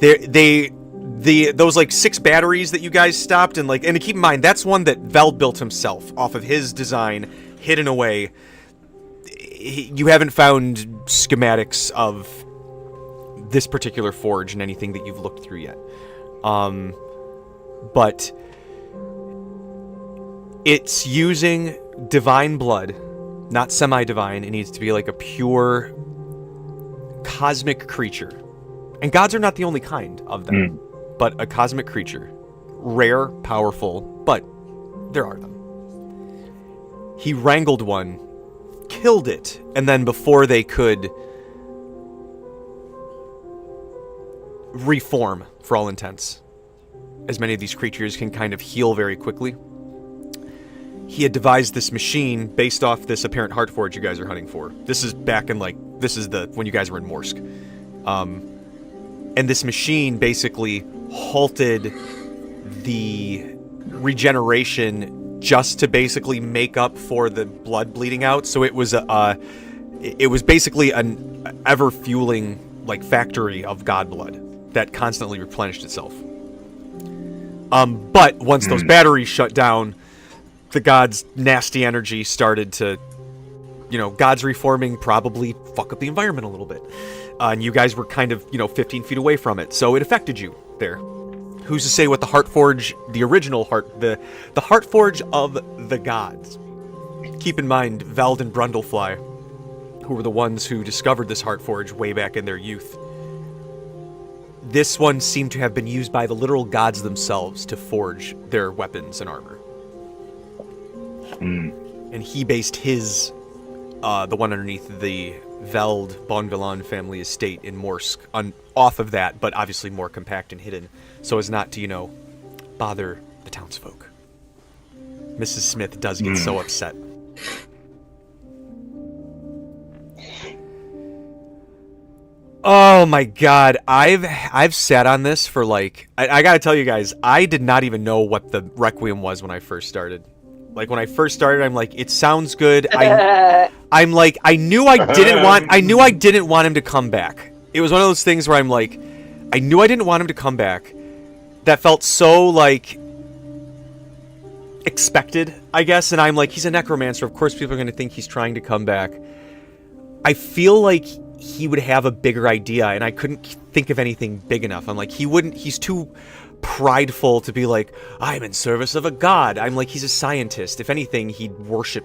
Those like 6 batteries that you guys stopped, and to keep in mind, that's one that Veld built himself off of his design, hidden away. You haven't found schematics of this particular forge in anything that you've looked through yet. But it's using divine blood, not semi-divine. It needs to be like a pure cosmic creature. And gods are not the only kind of them, but a cosmic creature. Rare, powerful, but there are them. He wrangled one, killed it, and then before they could reform, for all intents, as many of these creatures can kind of heal very quickly, he had devised this machine based off this apparent heart forge you guys are hunting for. This is back in when you guys were in Morsk. And this machine basically halted the regeneration just to basically make up for the blood bleeding out. So it was basically an ever fueling factory of god blood that constantly replenished itself. But once those batteries shut down, the gods' nasty energy started to, gods reforming probably fuck up the environment a little bit. And you guys were kind of, 15 feet away from it, so it affected you there. Who's to say what the heart forge, the original the heart forge of the gods. Keep in mind, Veld and Brundlefly, who were the ones who discovered this heart forge way back in their youth. This one seemed to have been used by the literal gods themselves to forge their weapons and armor. And he based his, the one underneath the Veld Bonvillain family estate in Morsk, off of that, but obviously more compact and hidden, so as not to, bother the townsfolk. Mrs. Smith does get so upset. Oh my god, I've sat on this for I gotta tell you guys, I did not even know what the Requiem was when I first started. When I first started, I'm like, it sounds good. I knew I didn't want him to come back. It was one of those things where I'm like, I knew I didn't want him to come back. That felt so expected, I guess, and I'm like, he's a necromancer. Of course people are gonna think he's trying to come back. I feel like he would have a bigger idea, and I couldn't think of anything big enough. I'm like, he's too prideful to be like, I'm in service of a god. I'm like, he's a scientist. If anything, he'd worship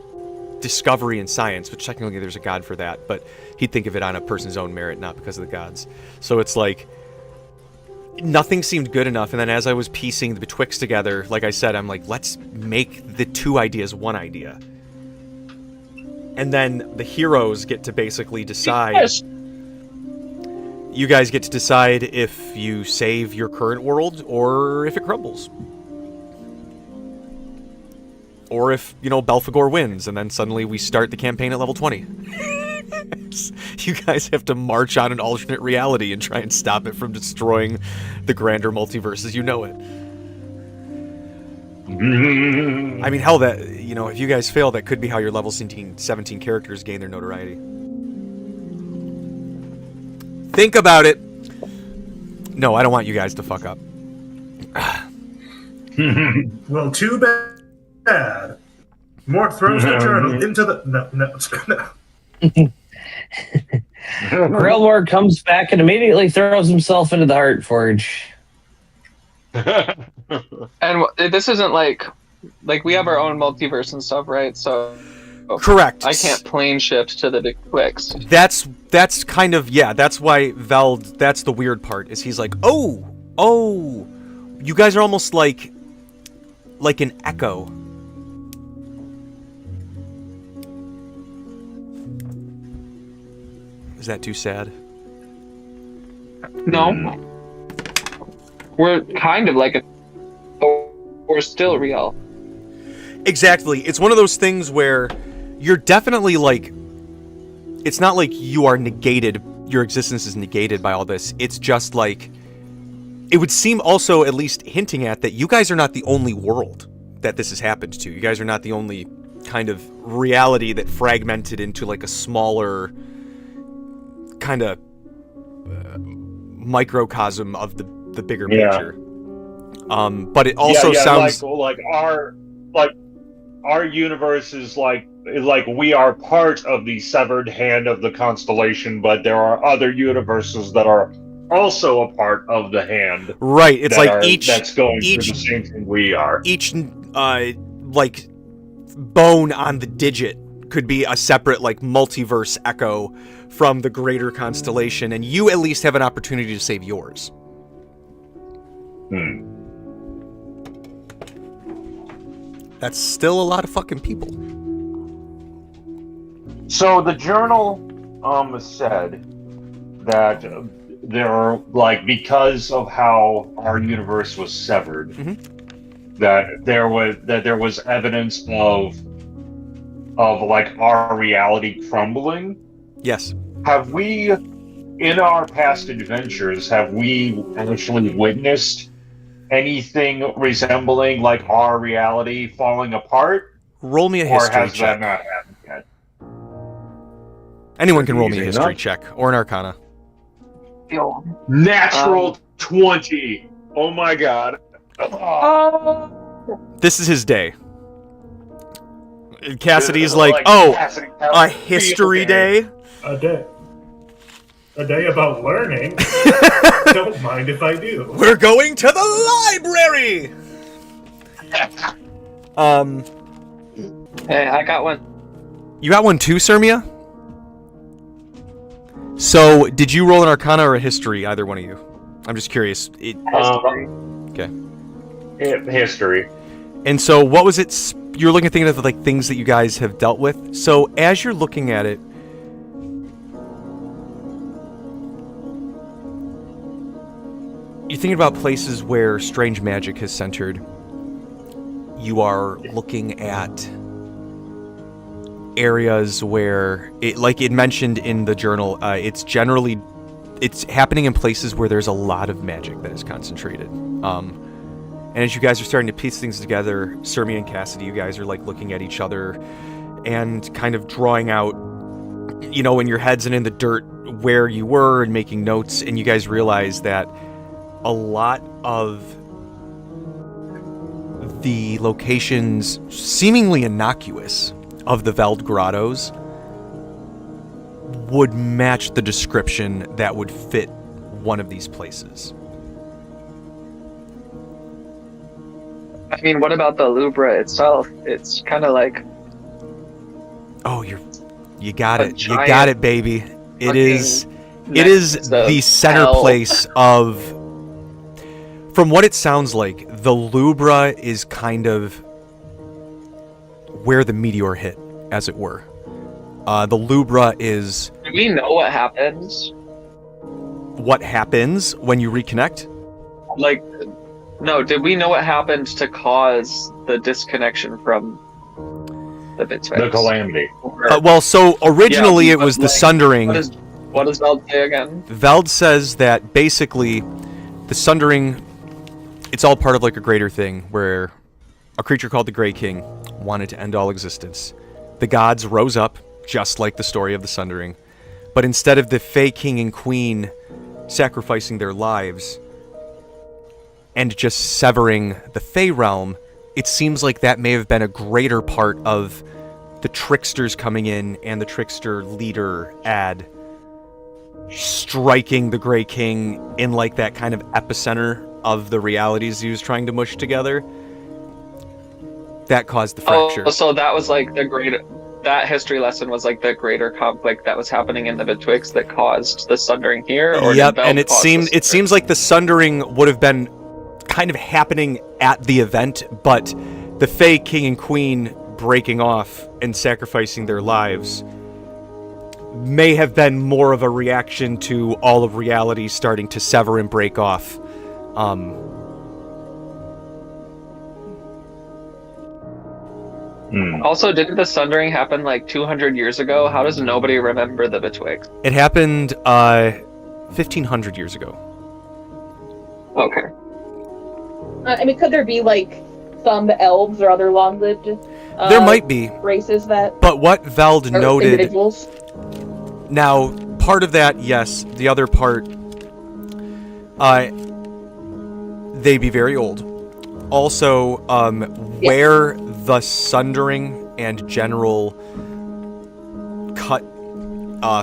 discovery in science, which technically there's a god for that, but he'd think of it on a person's own merit, not because of the gods. So it's like, nothing seemed good enough, and then as I was piecing the betwixt together, like I said, I'm like, let's make the two ideas one idea. And then the heroes get to basically decide... Yes. You guys get to decide if you save your current world, or if it crumbles. Or if, Belphegor wins, and then suddenly we start the campaign at level 20. You guys have to march on an alternate reality and try and stop it from destroying the grander multiverse as you know it. I mean, hell, that, if you guys fail, that could be how your level 17 characters gain their notoriety. Think about it. No, I don't want you guys to fuck up. Well, too bad. Mort throws the journal into the... No. Grelmore comes back and immediately throws himself into the Heart Forge. And this isn't like we have our own multiverse and stuff, right? So Correct. I can't plane shift to the betwixt. That's kind of, yeah, that's why Veld, that's the weird part, is he's like, oh, you guys are almost like an echo. Is that too sad? No. We're kind of like we're still real. Exactly. It's one of those things where you're definitely like, it's not like you are negated, your existence is negated by all this. It's just like, it would seem also at least hinting at that you guys are not the only world that this has happened to. You guys are not the only kind of reality that fragmented into like a smaller kind of microcosm of the bigger picture. But it also sounds like our universe is like we are part of the severed hand of the constellation, but there are other universes that are also a part of the hand. Right. It's like that's going through the same thing we are. Each like bone on the digit could be a separate like multiverse echo from the greater constellation, and you at least have an opportunity to save yours. That's still a lot of fucking people. So the journal said that there are, like, because of how our universe was severed, that there was evidence of like our reality crumbling. Yes. Have we, in our past adventures, have we actually witnessed anything resembling like our reality falling apart? Roll me a history or has check. that not happened yet? Anyone can roll me a history check or an arcana. Natural 20. Oh my god. This is his day. And Cassidy's like, oh, Cassidy, a history day? A day about learning? Don't mind if I do. We're going to the library! Hey, I got one. You got one too, Sirmia? So, did you roll an arcana or a history, either one of you? I'm just curious. Okay. History. And so, what was it? You're looking at thinking of like things that you guys have dealt with. So, as you're looking at it, you're thinking about places where strange magic has centered. You are looking at areas where, like it mentioned in the journal, it's happening in places where there's a lot of magic that is concentrated. And as you guys are starting to piece things together, Sirmia and Cassidy, you guys are like looking at each other and kind of drawing out, in your heads and in the dirt where you were and making notes, and you guys realize that a lot of the locations, seemingly innocuous, of the Veld grottos would match the description that would fit one of these places. I mean, what about the Louvre itself? It's kind of like... Oh, you got A it. You giant got it, baby. It fucking is the center hell. place of, from what it sounds like, the Lubra is kind of where the meteor hit, as it were. The Lubra is Do we know what happens? what happens when you reconnect. Like, no, did we know what happened to cause the disconnection from the Bitwix? The calamity. Well, so originally Yeah, it was but, the like, sundering. What does Veld say again? Veld says that basically the sundering, it's all part of like a greater thing where a creature called the Grey King wanted to end all existence. The gods rose up, just like the story of the sundering, but instead of the Fey King and Queen sacrificing their lives and just severing the Fey realm, it seems like that may have been a greater part of the tricksters coming in and the trickster leader Ad striking the Grey King in like that kind of epicenter of the realities he was trying to mush together. That caused the fracture. Oh, so that was like that history lesson was like the greater conflict that was happening in the Betwixt that caused the sundering here? Or Yep, did Veld and it cause seems like the sundering would have been kind of happening at the event, but the Fey King and Queen breaking off and sacrificing their lives may have been more of a reaction to all of reality starting to sever and break off. Also, didn't the sundering happen like 200 years ago? How does nobody remember the Betwixt? It happened 1,500 years ago. Okay. I mean, could there be like some elves or other long-lived There might be, races that but what Veld are noted. individuals? Now, part of that, yes. The other part, they'd be very old. Also, where the sundering and general cut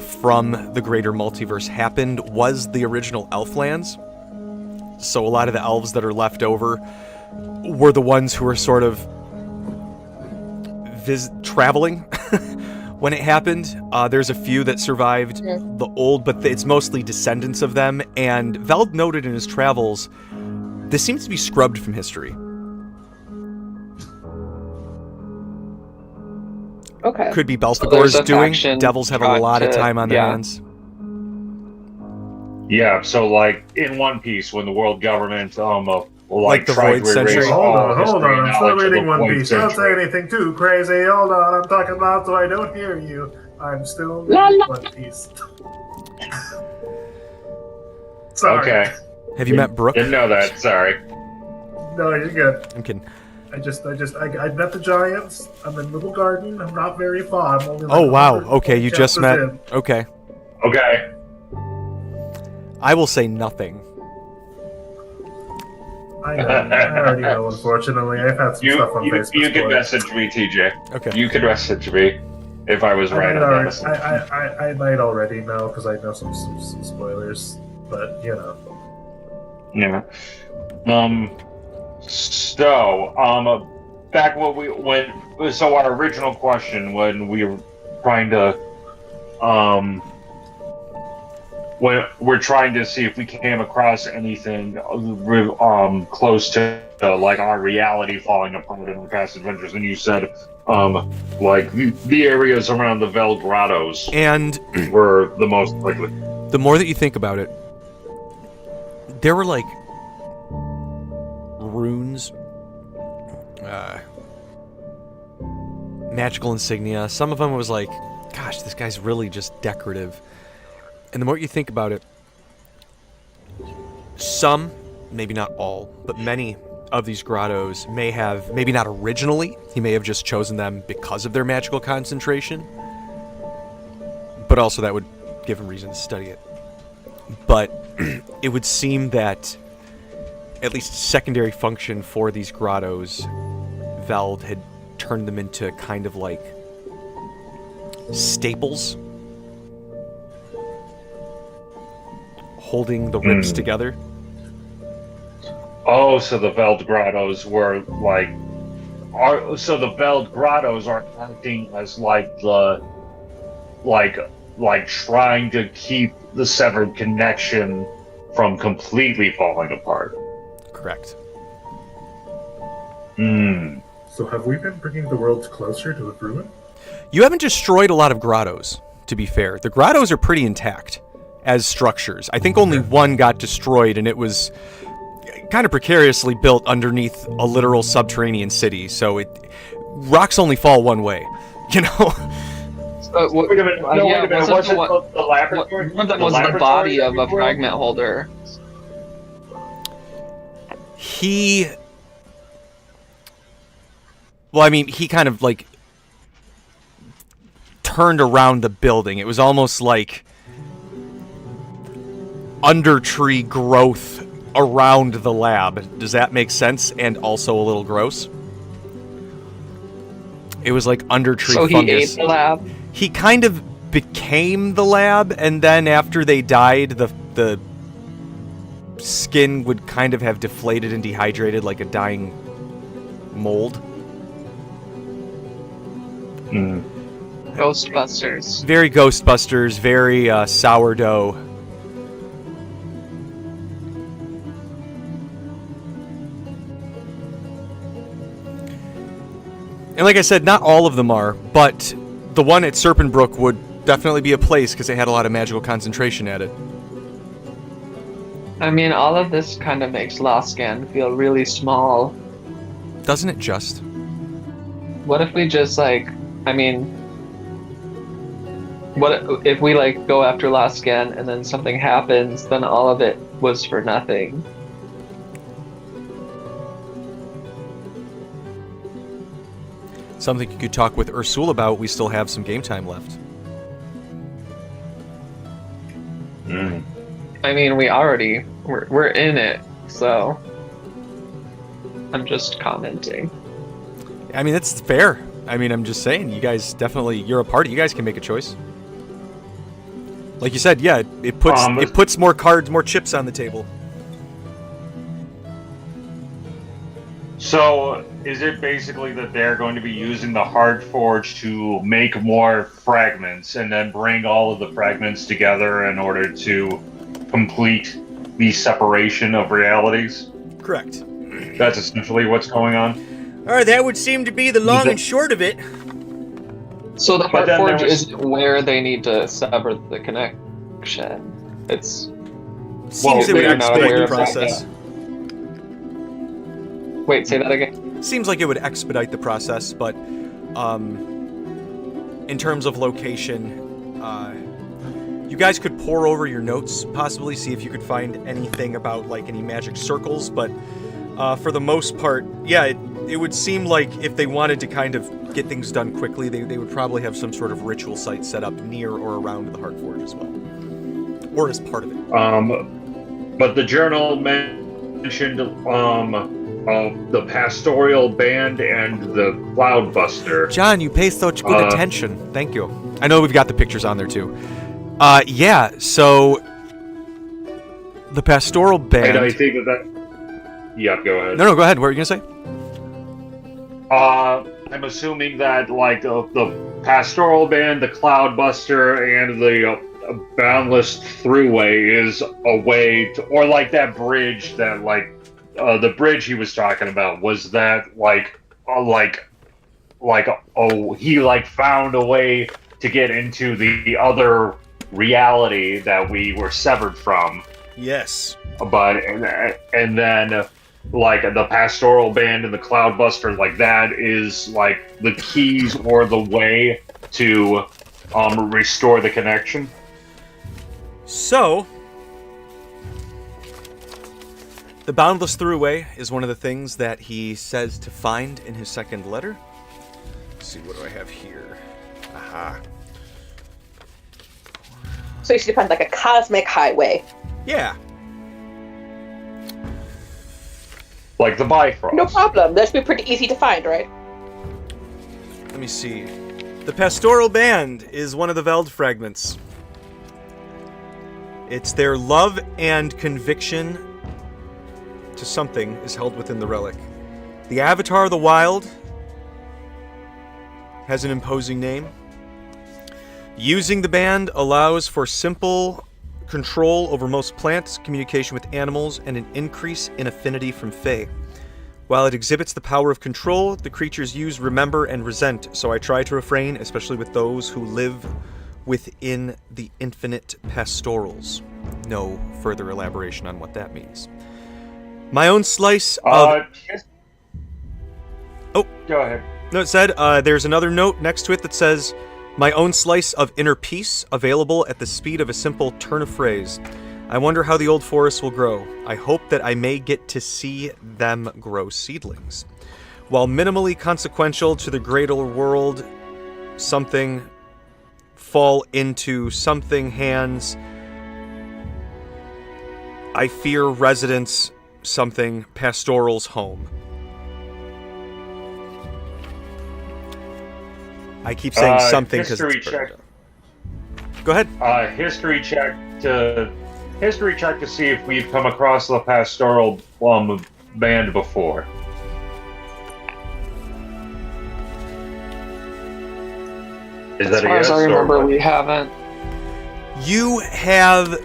from the greater multiverse happened was the original Elflands. So a lot of the elves that are left over were the ones who were sort of traveling when it happened. There's a few that survived the old, but it's mostly descendants of them. And Veld noted in his travels, this seems to be scrubbed from history. Okay. Could be there's Belphegor's a doing. faction Devils have a trying lot of to- time on their yeah. hands. Yeah, so like in One Piece, when the world government Like the tried Void to erase Century? all Hold history on. and I'm still knowledge of reading the One Void Piece. Don't say Century. anything too crazy. Hold on. I'm talking loud so I don't hear you. I'm still La, reading la. One Piece. Sorry. Okay, Have you met Brooke? didn't know that. Sorry. No, you're good. I'm kidding. I met the giants. I'm in Little Garden. I'm not very far. I'm only like Oh, wow. 100 Okay, you just met. chapters in. Okay. Okay. I will say nothing. I know. I already know, unfortunately. I've had some stuff on Facebook. You can for it. message me, TJ. Okay. You can message me if I was right on that. I might already know because I know some spoilers, but you know. Yeah. So, back so our original question when we were trying to, when we're trying to see if we came across anything, close to like our reality falling apart in our past adventures, and you said, like the areas around the Veld Grottos And were the most likely. the more that you think about it, there were like runes, magical insignia. Some of them was like, gosh, this guy's really just decorative. And the more you think about it, some, maybe not all, but many of these grottos may have, maybe not originally, he may have just chosen them because of their magical concentration, but also that would give him reason to study it. But it would seem that at least secondary function for these grottos, Veld had turned them into kind of like staples holding the ribs together. Oh, so the Veld Grottos were like so the Veld grottos are acting as like the like trying to keep the severed connection from completely falling apart. Correct. So have we been bringing the worlds closer to the ruin? You haven't destroyed a lot of grottos, to be fair. The grottos are pretty intact as structures. I think only one got destroyed, and it was kind of precariously built underneath a literal subterranean city, so rocks only fall one way, you know? Wait a minute. No, wait a minute. Was it the laboratory? One of them was the body of a fragment holder. Well, I mean, he kind of, like, turned around the building. It was almost like undertree growth around the lab. Does that make sense? And also a little gross? It was like undertree so fungus. He ate the lab? He kind of became the lab, and then after they died, the skin would kind of have deflated and dehydrated like a dying mold. Ghostbusters. Very Ghostbusters, very sourdough. And like I said, not all of them are, but the one at Serpentbrook would definitely be a place because it had a lot of magical concentration at it. I mean, all of this kind of makes Loscan feel really small. Doesn't it just? What if we just, like, I mean, what if we, like, go after Loscan and then something happens, then all of it was for nothing? Something you could talk with Ursul about. We still have some game time left. I mean, we're in it, so I'm just commenting. I mean, that's fair. I mean, I'm just saying, you guys definitely, you're a party. You guys can make a choice. Like you said, yeah, it puts more cards, more chips on the table. So, is it basically that they're going to be using the Hard Forge to make more fragments and then bring all of the fragments together in order to complete the separation of realities? Correct. That's essentially what's going on? Alright, that would seem to be the long and short of it. So the Heart Forge isn't where they need to sever the connection. It's... Seems it would expedite the process. Wait, say that again? Seems like it would expedite the process, but in terms of location, you guys could pore over your notes, possibly see if you could find anything about like any magic circles, but for the most part, yeah, it would seem like if they wanted to kind of get things done quickly, they would probably have some sort of ritual site set up near or around the Heart Forge as well, or as part of it. But the journal mentioned the pastoral band and the Cloudbuster. John, you pay such good attention. Thank you. I know we've got the pictures on there too. Yeah, so the pastoral band. I think that. Yeah, go ahead. No, go ahead. What are you gonna say? I'm assuming that like the pastoral band, the Cloudbuster, and the Boundless Throughway is a way to, or like that bridge that like. The bridge he was talking about, was that he like found a way to get into the other reality that we were severed from. Yes. But and then like the pastoral band and the Cloudbuster, like that is like the keys or the way to restore the connection. So the Boundless Throughway is one of the things that he says to find in his second letter. Let's see, what do I have here? Aha. So you should find like a cosmic highway. Yeah. Like the Bifrost. No problem. That should be pretty easy to find, right? Let me see. The Pastoral Band is one of the Veld fragments. It's their love and conviction to something is held within the relic. The Avatar of the Wild has an imposing name. Using the band allows for simple control over most plants, communication with animals, and an increase in affinity from Fae. While it exhibits the power of control, the creatures use remember and resent, so I try to refrain, especially with those who live within the infinite pastorals. No further elaboration on what that means. My own slice of... Oh, go ahead. No, it said, there's another note next to it that says, my own slice of inner peace, available at the speed of a simple turn of phrase. I wonder how the old forests will grow. I hope that I may get to see them grow seedlings. While minimally consequential to the greater world, something fall into something hands. I fear residents something pastoral's home. I keep saying something because it's check. Go ahead. History check to see if we've come across the pastoral band before. Is that as far as I remember, we haven't. You have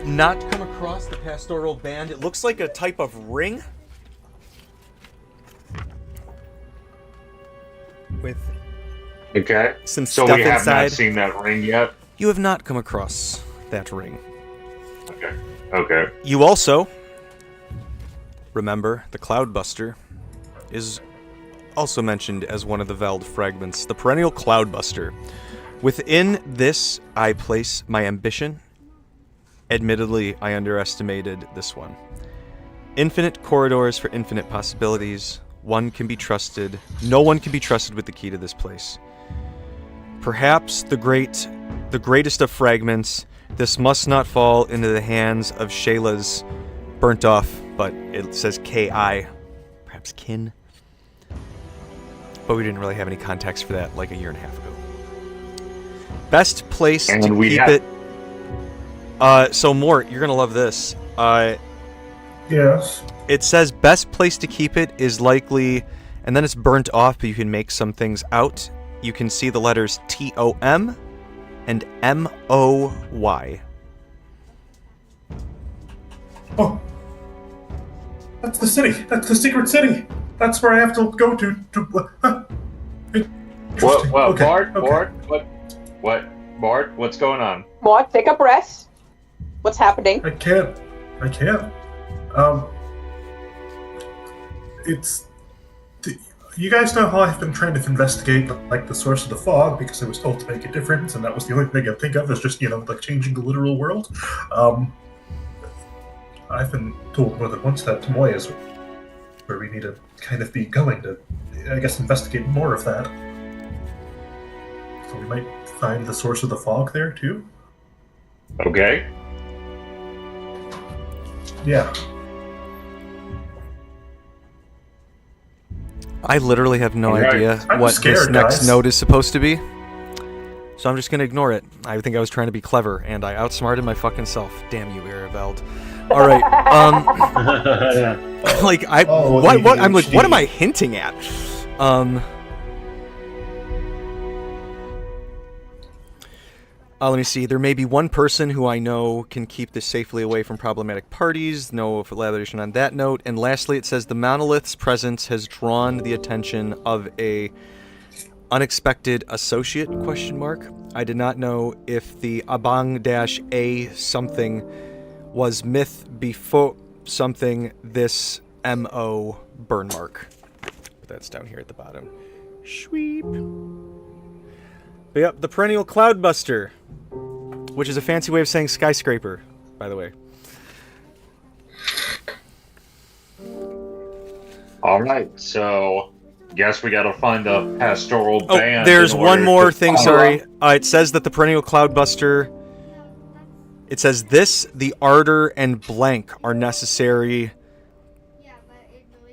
not come across the pastoral band. It looks like a type of ring with some so stuff we have inside. not seen that ring yet. You have not come across that ring. Okay. You also remember the Cloudbuster is also mentioned as one of the Veld fragments, the perennial Cloudbuster. Within this, I place my ambition. Admittedly, I underestimated this one. Infinite corridors for infinite possibilities. One can be trusted. No one can be trusted with the key to this place. Perhaps the greatest of fragments. This must not fall into the hands of Shayla's burnt off, but it says K.I. Perhaps kin. But we didn't really have any context for that like a year and a half ago. Best place to keep it. So Mort, you're gonna love this. Yes. It says best place to keep it is likely, and then it's burnt off, but you can make some things out. You can see the letters T-O-M and M-O-Y. Oh, that's the city. That's the secret city. That's where I have to go to. Well, okay. Mort, Mort, what's going on? Maud, take a breath. What's happening? I can't. You guys know how I've been trying to investigate like the source of the fog because I was told to make a difference, and that was the only thing I think of is just like changing the literal world. I've been told more than once that Tomoya is where we need to kind of be going to, I guess, investigate more of that. So we might find the source of the fog there too. Okay. Yeah. I literally have no idea what this next note is supposed to be. So I'm just going to ignore it. I think I was trying to be clever, and I outsmarted my fucking self. Damn you, Areveld. All right. What am I hinting at? Let me see. There may be one person who I know can keep this safely away from problematic parties. No elaboration on that note. And lastly, it says the monolith's presence has drawn the attention of a unexpected associate ? I did not know if the Abang-A something was myth before something this MO burn mark. But that's down here at the bottom. Sweep. But yep, the perennial Cloudbuster, which is a fancy way of saying skyscraper, by the way. All right, so guess we gotta find the pastoral band. There's one more thing, sorry. It says that the perennial Cloudbuster, it says this, the ardor, and blank are necessary.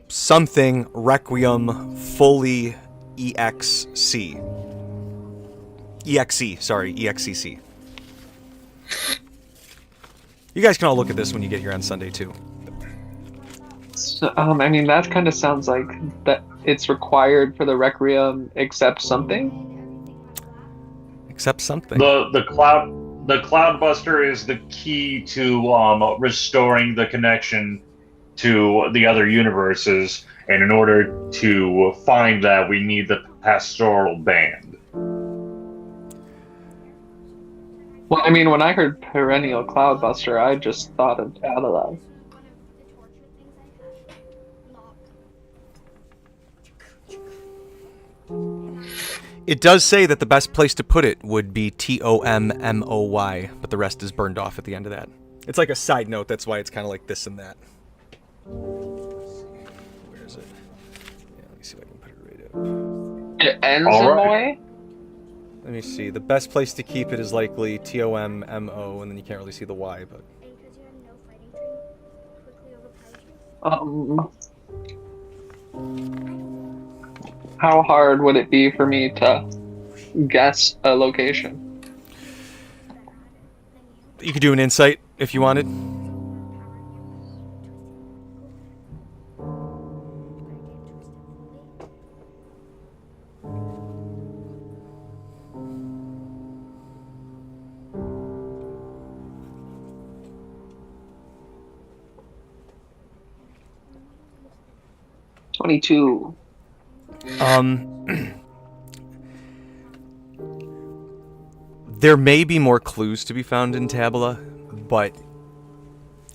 Something, Requiem, fully EXC. EXCC. You guys can all look at this when you get here on Sunday, too. So, I mean, that kind of sounds like that it's required for the Requiem except something? Except something. The Cloudbuster is the key to restoring the connection to the other universes, and in order to find that, we need the pastoral band. Well, I mean, when I heard perennial Cloudbuster, I just thought of Tabula. It does say that the best place to put it would be TOMMOY, but the rest is burned off at the end of that. It's like a side note, that's why it's kind of like this and that. Where is it? Yeah, let me see if I can put it right up. It ends All in right. Moy? Let me see. The best place to keep it is likely TOMMO, and then you can't really see the Y, but... How hard would it be for me to guess a location? You could do an insight if you wanted. $22. There may be more clues to be found in Tabula, but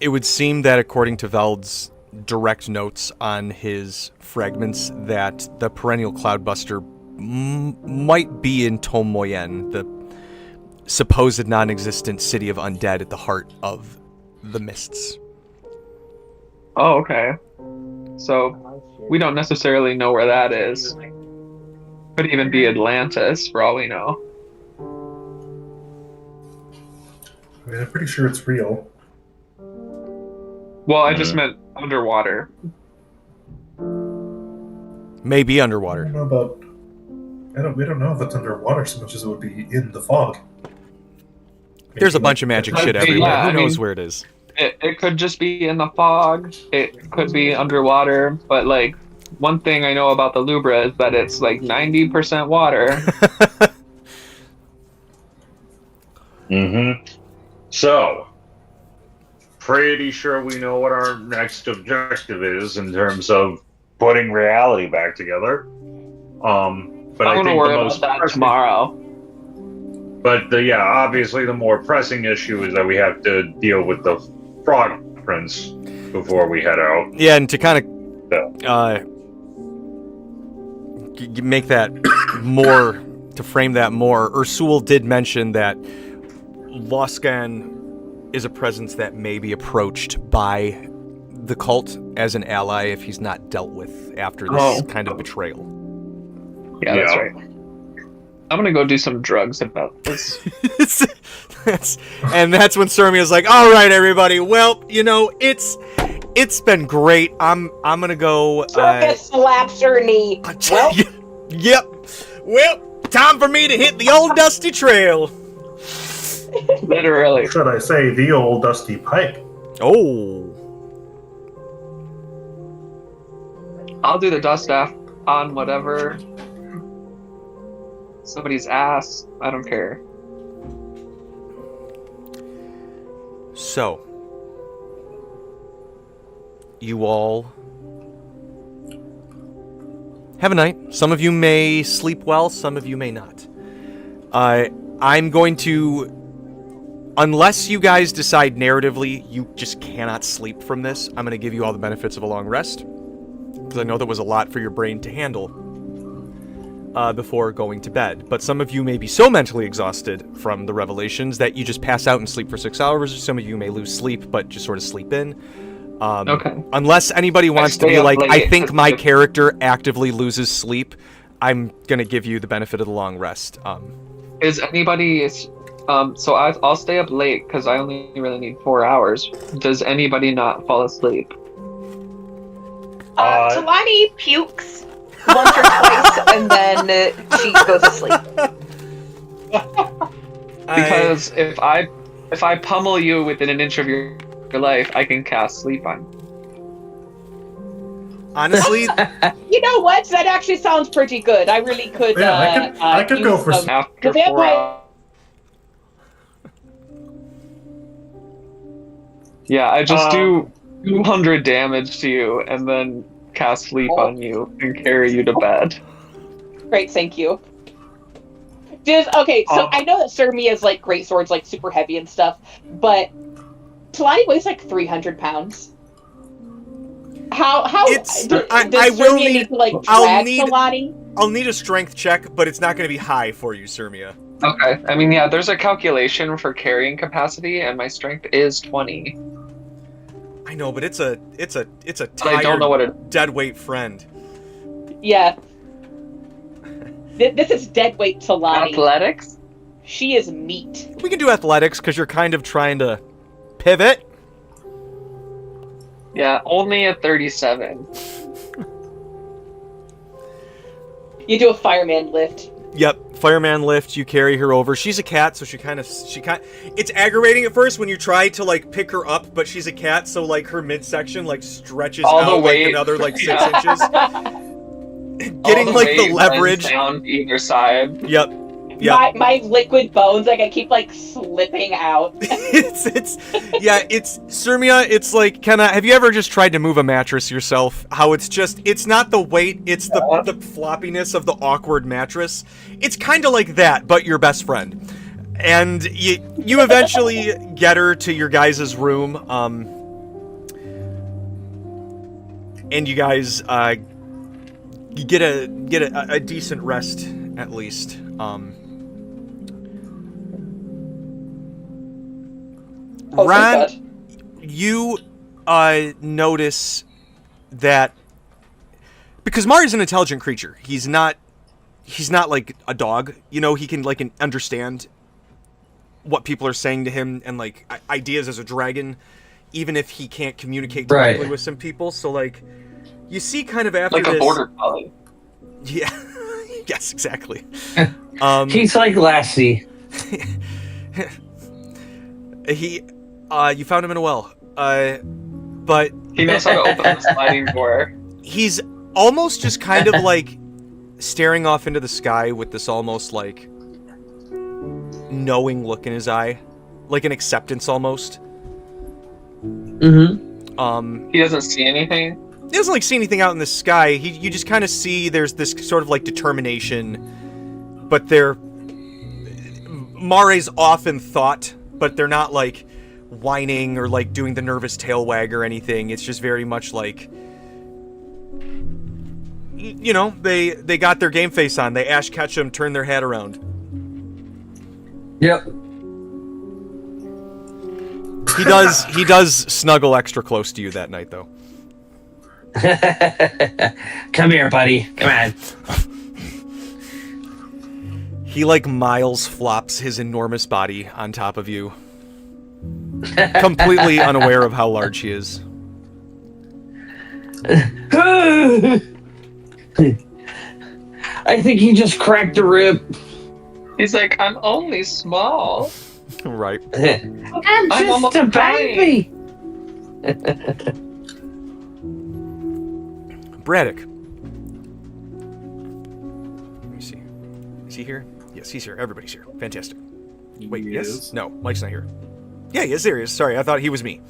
it would seem that according to Veld's direct notes on his fragments, that the perennial Cloudbuster might be in Tomoyen, the supposed non-existent city of undead at the heart of the mists. Oh, okay. So, we don't necessarily know where that is. Could even be Atlantis, for all we know. I mean, I'm pretty sure it's real. Well, I just meant underwater. Maybe I underwater. don't know about. We don't know if it's underwater so much as it would be in the fog. There's a bunch of magic shit Yeah, everywhere. I Who knows mean- where it is? It could just be in the fog. It could be underwater. But, like, one thing I know about the Lubra is that it's, like, 90% water. Mm-hmm. So, pretty sure we know what our next objective is in terms of putting reality back together. But I'm I gonna think worry the about most that pressing, tomorrow. but obviously the more pressing issue is that we have to deal with the Frog Prince before we head out. Yeah, and to kind of make that more, to frame that more, Ursul did mention that Loscan is a presence that may be approached by the cult as an ally if he's not dealt with after this kind of betrayal. Yeah, that's Yeah. right. I'm gonna go do some drugs about this. And that's when Sermia's like, "All right, everybody. Well, it's been great. I'm gonna go." Circus slaps her knee. Well, Yep. Well, time for me to hit the old dusty trail. Literally. Should I say the old dusty pipe? Oh. I'll do the dust off on whatever. Somebody's ass. I don't care. So, you all have a night. Some of you may sleep well, some of you may not. I'm going to, unless you guys decide narratively you just cannot sleep from this, I'm going to give you all the benefits of a long rest, because I know that was a lot for your brain to handle before going to bed. But some of you may be so mentally exhausted from the revelations that you just pass out and sleep for 6 hours. Some of you may lose sleep, but just sort of sleep in. Okay. Unless anybody wants to stay be up like, late I think my because- character actively loses sleep, I'm gonna give you the benefit of the long rest. Is anybody? So I'll stay up late because I only really need 4 hours. Does anybody not fall asleep? Talani pukes once or twice, and then she goes to sleep. Because if I pummel you within an inch of your life, I can cast sleep on. Honestly, You know what? That actually sounds pretty good. I really could. Yeah, I could go use for some- After the 4 vampire. hours. Yeah, I just do 200 damage to you and then cast sleep on you and carry you to bed. Great, thank you. Okay, so I know that Sirmia's like great swords, like super heavy and stuff, but Talani weighs like 300 pounds. How It's- does I will Sirmia need- to like I'll drag need- Talani? I'll need a strength check, but it's not going to be high for you, Sirmia. Okay. I mean, yeah, there's a calculation for carrying capacity, and my strength is 20. I know, but it's a But I don't know tired, what it. dead weight friend. Yeah. This is deadweight Talani. Athletics? She is meat. We can do athletics because you're kind of trying to pivot. Yeah, only a 37. You do a fireman lift. Yep, fireman lift. You carry her over. She's a cat, so she kind. It's aggravating at first when you try to like pick her up, but she's a cat, so like her midsection like stretches All the out like weight. another like 6 Yeah. inches. All Getting like the weight leverage. runs down either side. Yep. Yep. My liquid bones, like I keep like slipping out. it's Sirmia, it's like have you ever just tried to move a mattress yourself? How it's not the weight, it's the floppiness of the awkward mattress. It's kind of like that, but your best friend. And you eventually get her to your guys' room, and you guys you get a decent rest at least. Oh, Ron, thank you notice that because Mari's an intelligent creature, he's not like a dog. You know, he can like understand what people are saying to him and like ideas as a dragon, even if he can't communicate directly with some people. So like, you see, kind of after Like a this, border collie. yeah, yes, exactly. He's like Lassie. You found him in a well, but He knows how to open the sliding door. he's almost just kind of like staring off into the sky with this almost like knowing look in his eye, like an acceptance almost. Mm-hmm. He doesn't see anything. He doesn't like see anything out in the sky. You just kind of see there's this sort of like determination, but they're Mare's often thought, but they're not like whining or like doing the nervous tail wag or anything. It's just very much like, you know, they got their game face on. They Ash Ketchum, turn their head around. Yep. He does snuggle extra close to you that night though. Come here, buddy. Come on. He like miles flops his enormous body on top of you, completely unaware of how large he is. I think he just cracked a rib. He's like, I'm only small. Right. I'm just almost a baby. Braddock. Let me see. Is he here? Yes, he's here. Everybody's here. Fantastic. Wait, He yes? is. No, Mike's not here. Yeah, he is there. He is. Sorry, I thought he was me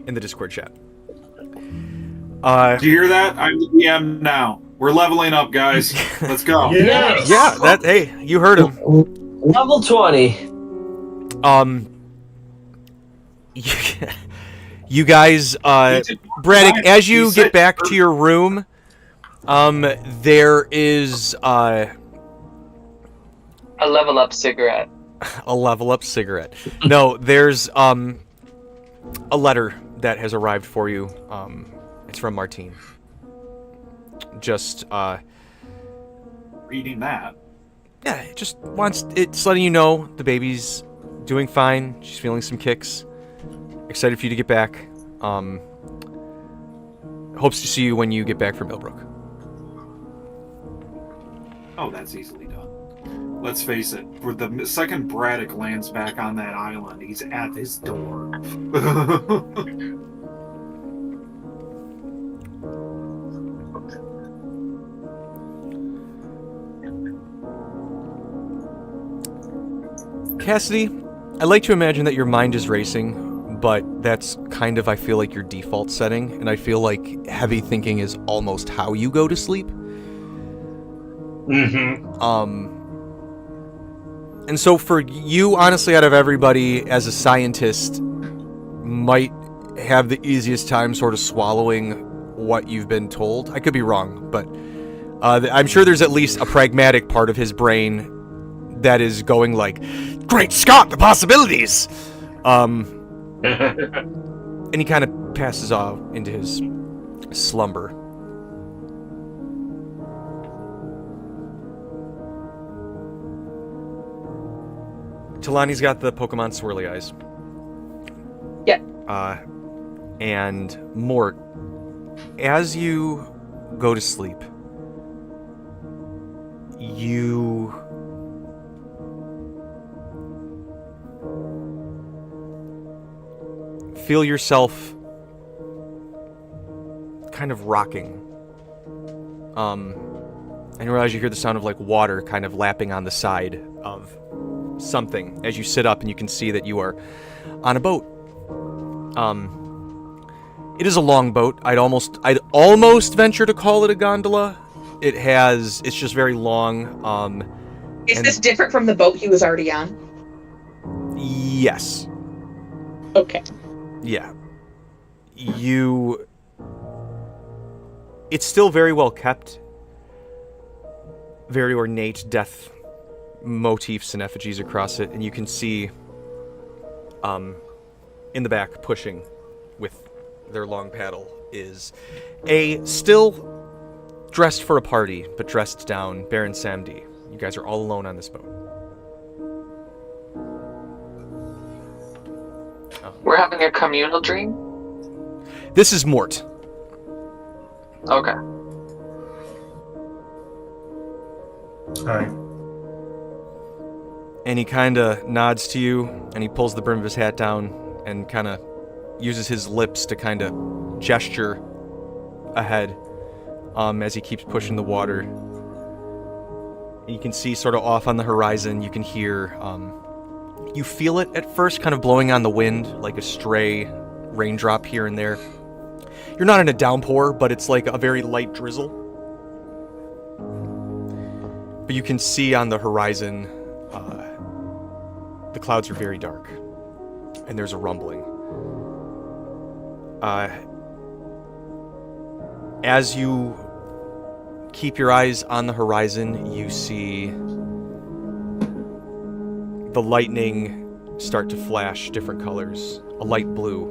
in the Discord chat. Did you hear that? I'm the DM now. We're leveling up, guys. Let's go. Yes. Yeah, that. Hey, you heard him. Level 20. You guys, Braddock, as you get back to your room, there is A level up cigarette. a level up cigarette. No, there's a letter that has arrived for you. It's from Martine. Just Reading that. yeah, it just wants it's letting you know the baby's doing fine. She's feeling some kicks. Excited for you to get back. Hopes to see you when you get back from Millbrook. Oh, that's easily done. Let's face it. For the second Braddock lands back on that island, he's at his door. Cassidy, I like to imagine that your mind is racing, but that's kind of, I feel like, your default setting, and I feel like heavy thinking is almost how you go to sleep. And so for you, honestly, out of everybody, as a scientist, might have the easiest time sort of swallowing what you've been told. I could be wrong, but I'm sure there's at least a pragmatic part of his brain that is going like, "Great Scott, the possibilities!" And he kind of passes off into his slumber. Talani's got the Pokemon Swirly Eyes. Yeah. And Mort, as you go to sleep, you feel yourself kind of rocking. And you realize you hear the sound of like water kind of lapping on the side of something as you sit up, and you can see that you are on a boat. It is a long boat. I'd almost venture to call it a gondola. It's just very long. Is this different from the boat he was already on? Yes. Okay. Yeah. It's still very well kept. Very ornate death motifs and effigies across it, and you can see in the back, pushing with their long paddle, is a still dressed for a party, but dressed down Baron Samdi. You guys are all alone on this boat. We're having a communal dream? This is Mort. Okay. Hi. And he kind of nods to you, and he pulls the brim of his hat down and kind of uses his lips to kind of gesture ahead as he keeps pushing the water. And you can see sort of off on the horizon, you can hear, you feel it at first kind of blowing on the wind, like a stray raindrop here and there. You're not in a downpour, but it's like a very light drizzle. But you can see on the horizon, the clouds are very dark, and there's a rumbling. As you keep your eyes on the horizon, you see the lightning start to flash different colors. A light blue,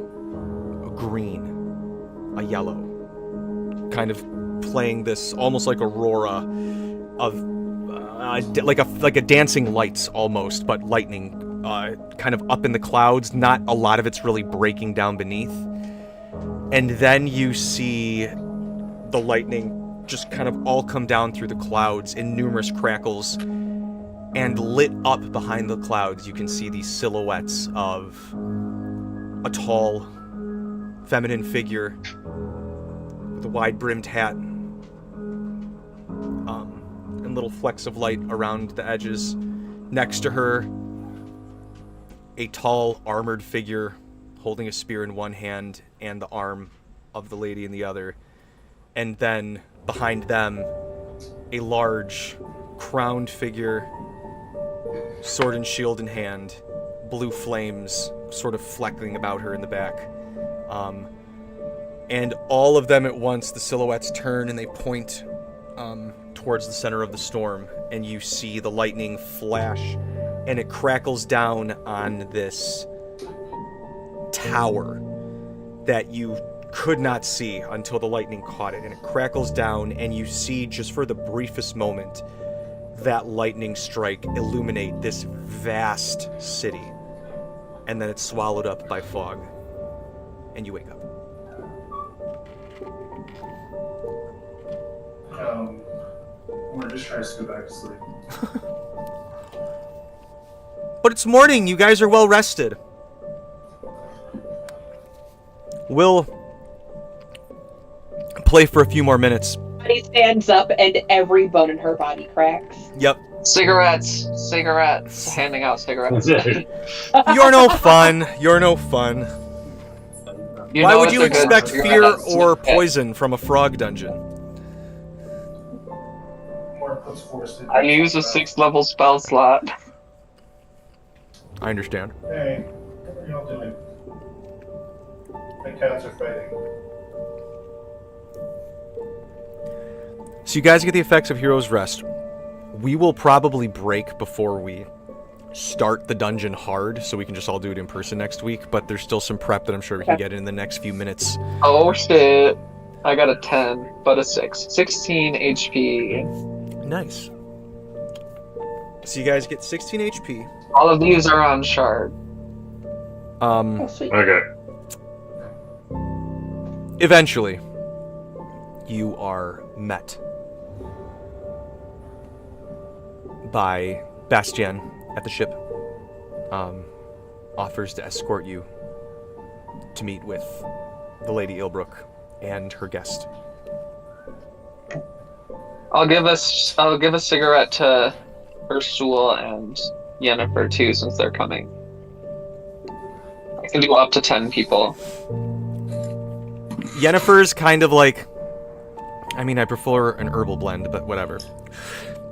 a green, a yellow. Kind of playing this almost like aurora of like a dancing lights almost, but lightning kind of up in the clouds. Not a lot of it's really breaking down beneath. And then you see the lightning just kind of all come down through the clouds in numerous crackles, and lit up behind the clouds you can see these silhouettes of a tall feminine figure with a wide-brimmed hat and little flecks of light around the edges. Next to her, a tall armored figure holding a spear in one hand and the arm of the lady in the other. And then behind them, a large crowned figure, sword and shield in hand, blue flames sort of flecking about her in the back. And all of them at once, the silhouettes turn and they point towards the center of the storm, and you see the lightning flash, and it crackles down on this tower that you could not see until the lightning caught it, and it crackles down, and you see, just for the briefest moment, that lightning strike illuminate this vast city, and then it's swallowed up by fog, and you wake up. We're just trying to go back to sleep. But it's morning. You guys are well rested. We'll play for a few more minutes. She stands up and every bone in her body cracks. Yep. Cigarettes. Handing out cigarettes. You're no fun. You're no fun. You Why know would it's you a good expect fear cigarette. or poison from a frog dungeon? I use a 6th level spell slot. I understand. Hey, what are y'all doing? My cats are fighting. So you guys get the effects of Hero's Rest. We will probably break before we start the dungeon hard, so we can just all do it in person next week, but there's still some prep that I'm sure we can get in the next few minutes. Oh shit. I got a 10, but a 6. 16 HP. Nice. So you guys get 16 HP. All of these are on shard. Oh, sweet. Okay. Eventually, you are met by Bastien at the ship. Offers to escort you to meet with the Lady Ilbrook and her guest. I'll give a cigarette to Ursula and Yennefer too, since they're coming. I can do up to 10 people. Yennefer's kind of like, I mean, I prefer an herbal blend, but whatever.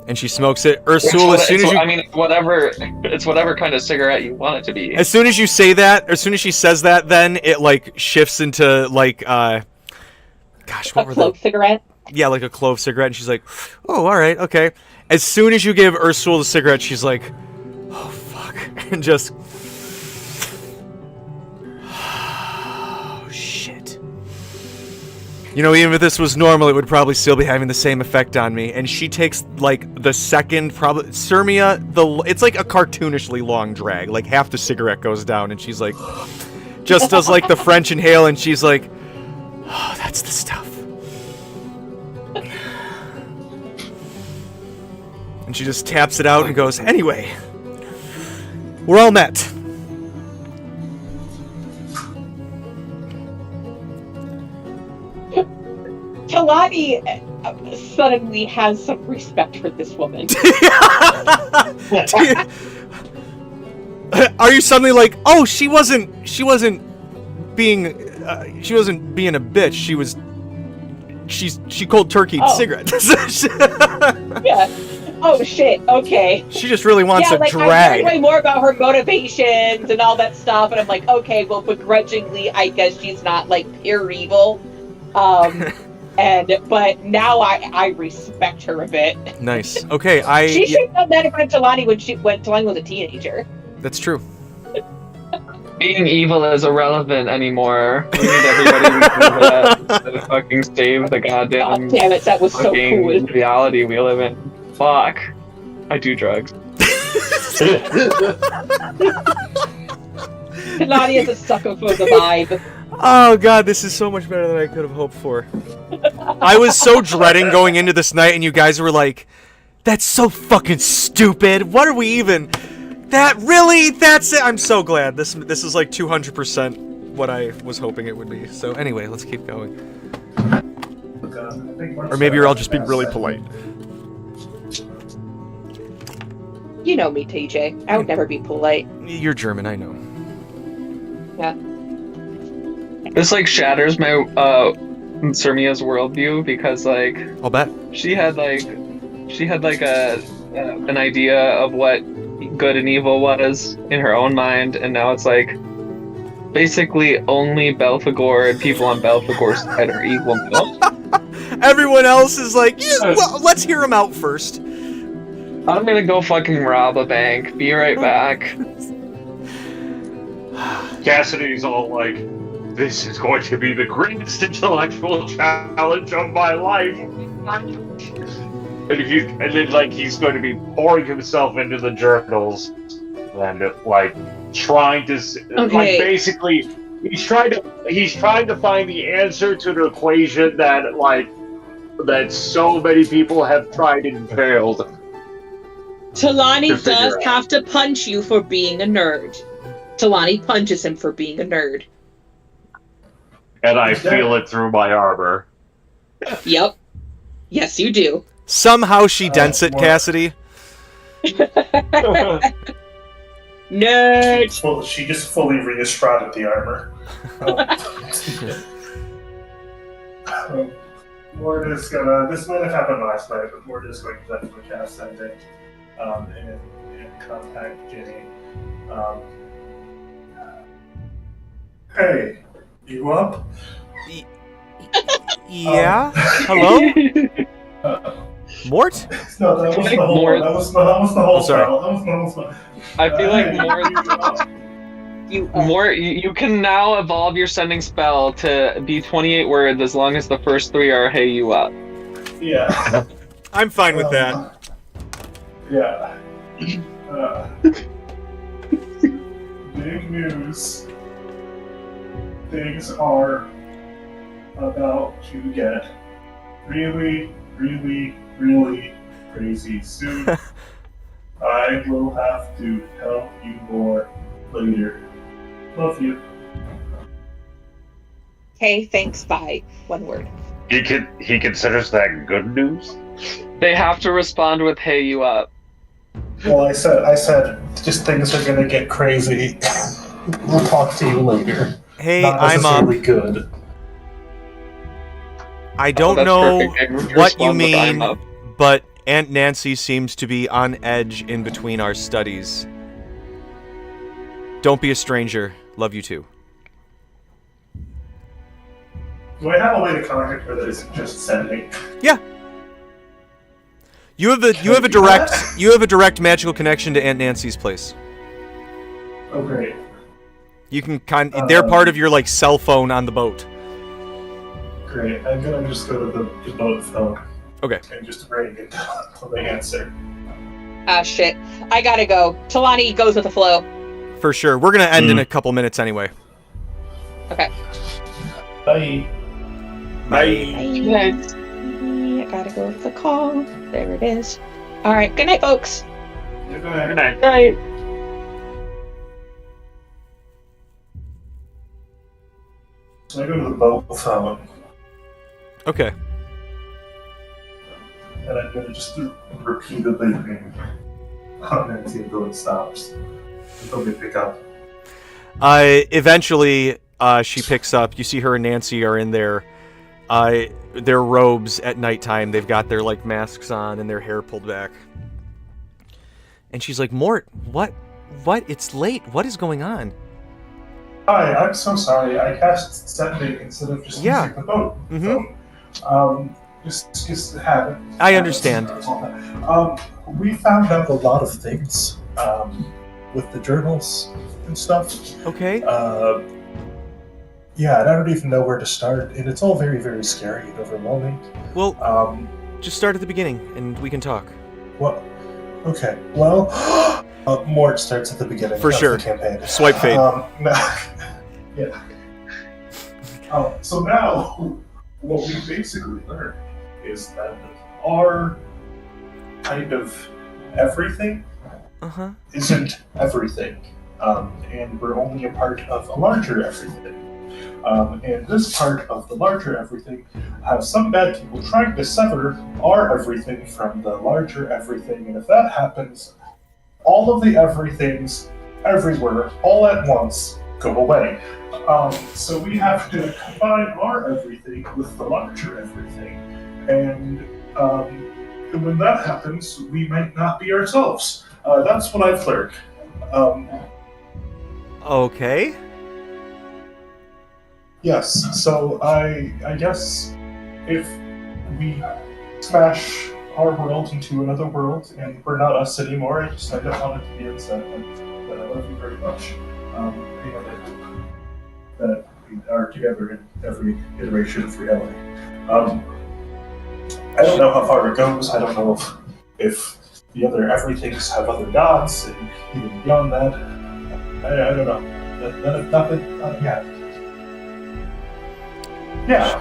And she smokes it. Ursula, as soon as you... I mean, whatever. It's whatever kind of cigarette you want it to be. As soon as you say that, as soon as she says that, then it, like, shifts into, like, gosh, what A were clove cigarette? Yeah, like a clove cigarette, and she's like, oh, alright, okay. As soon as you give Ursula the cigarette, she's like, oh, fuck. And just... oh, shit. You know, even if this was normal, it would probably still be having the same effect on me. And she takes, like, the second, probably... Sirmia, it's like a cartoonishly long drag. Like, half the cigarette goes down, and she's like... Just does, like, the French inhale, and she's like... oh, that's the stuff. And she just taps it out and goes, anyway, we're all met. Kalani suddenly has some respect for this woman. Are you suddenly like, oh, she wasn't being a bitch. She cold turkeyed cigarettes. Yeah. Oh shit. Okay. She just really wants Yeah, a like drag. I learned way more about her motivations and all that stuff, and I'm like, okay, well, begrudgingly, I guess she's not like pure evil. But now I respect her a bit. Nice. Okay, She should have done that in front of Talani when Talani was a teenager. That's true. Being evil is irrelevant anymore. We need everybody to fucking save the goddamn. God damn it, that was so fucking cool. reality we live in. Fuck. I do drugs. Talani is a sucker for the vibe. Oh god, this is so much better than I could have hoped for. I was so dreading going into this night, and you guys were like, that's so fucking stupid. What are we even... That's it. I'm so glad. This is like 200% what I was hoping it would be. So anyway, let's keep going. Or maybe you're all just being really polite. You know me, TJ. I would never be polite. You're German, I know. Yeah. This like shatters my Sirmia's worldview because like I'll bet she had like an idea of what good and evil was in her own mind, and now it's like basically only Belphegor and people on Belphegor's side are evil now. Everyone else is like, yeah, well, let's hear him out first. I'm gonna go fucking rob a bank. Be right back. Cassidy's all like, this is going to be the greatest intellectual challenge of my life. And then like he's going to be pouring himself into the journals and like trying to like basically he's trying to find the answer to the equation that so many people have tried and failed. Talani does have to punch you for being a nerd. Talani punches him for being a nerd. And I feel it through my armor. Yep. Yes, you do. Somehow she dents it, Cassidy. Nerd. Well, she just fully re-estrotted the armor. Mort is gonna. This might have happened last night, but Mort is going to definitely cast Sending and contact Jenny. Hey, you up? Yeah? Hello? Mort? No, that was the whole Mort. That was the whole sorry. spell. That was the whole spell. I feel like Hey, Mort. you up? You can now evolve your sending spell to be 28 words as long as the first 3 are "Hey, you up." Yeah. I'm fine with that. Yeah. Big news. Things are about to get really, really, really crazy soon. I will have to tell you more later. Love you. Okay, thanks, bye. One word. He considers that good news. They have to respond with "Hey, you up." Well, I said, just things are gonna get crazy. We'll talk to you later. Hey, Not I'm up. necessarily good. I don't That's know perfect. And what you respond with "I'm mean, up." but Aunt Nancy seems to be on edge in between our studies. Don't be a stranger. Love you too. Do I have a way to contact her that isn't just sending? Yeah. You have a direct magical connection to Aunt Nancy's place. Oh, great. You can they're part of your like cell phone on the boat. Great. I'm gonna just go to the boat phone. Okay. And just ring until they answer. Ah, shit. I gotta go. Talani goes with the flow. For sure. We're gonna end in a couple minutes anyway. Okay. Bye. Bye. I gotta go with the call. There it is. Alright, good night, folks. Good night. Good night. Right. So I go to the boat phone, Okay. and I'm gonna just repeatedly ring on Nancy until it stops. Until they pick up. Eventually, she picks up. You see her and Nancy are in their robes at nighttime. They've got their like masks on and their hair pulled back. And she's like, Mort, what? It's late. What is going on? Hi, I'm so sorry. I cast sending instead of just using the boat. Mhm. So, just have it. I understand. We found out a lot of things with the journals and stuff. Okay. Yeah, and I don't even know where to start, and it's all very, very scary and overwhelming. Well, just start at the beginning, and we can talk. Well, okay. Well, Mort starts at the beginning For of sure. the campaign. Swipe fade. Yeah. So now, what we basically learned is that our kind of everything isn't everything, and we're only a part of a larger everything. And this part of the larger everything has some bad people trying to sever our everything from the larger everything, and if that happens, all of the everythings, everywhere, all at once, go away. So we have to combine our everything with the larger everything, and when that happens, we might not be ourselves. That's what I've learned. Okay. Yes, so I guess if we smash our world into another world and we're not us anymore, I don't want it to be upset, but I love you very much. And that we are together in every iteration of reality. I don't know how far it goes. I don't know if the other everythings have other gods, and even beyond that, I don't know. Nothing yet. Yeah,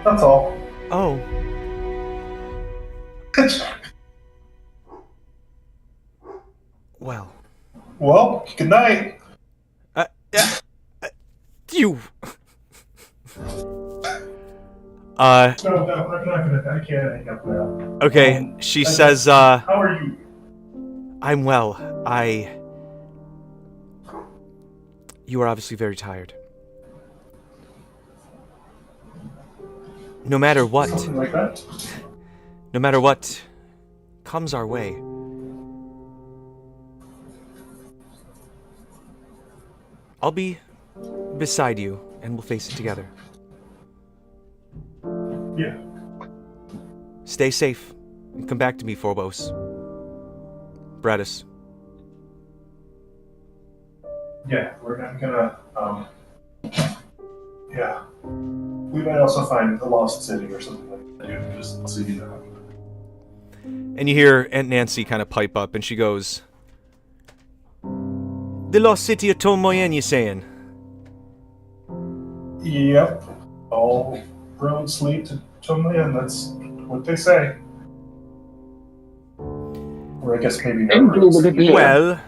that's all. Oh. Well. Well, good night. You. No, I'm not gonna. I can't hang up now. Okay. She says. How are you? I'm well. You are obviously very tired. No matter what. Something like that. No matter what comes our way, I'll be beside you, and we'll face it together. Yeah. Stay safe, and come back to me, Phobos. Bradis. Yeah, we're not gonna, yeah. We might also find the lost city or something like that, just so you know. And you hear Aunt Nancy kind of pipe up, and she goes, "The lost city of Tomoyen, you saying?" Yep. All roads lead to Tomoyen, that's what they say. Or I guess maybe no roads. Well,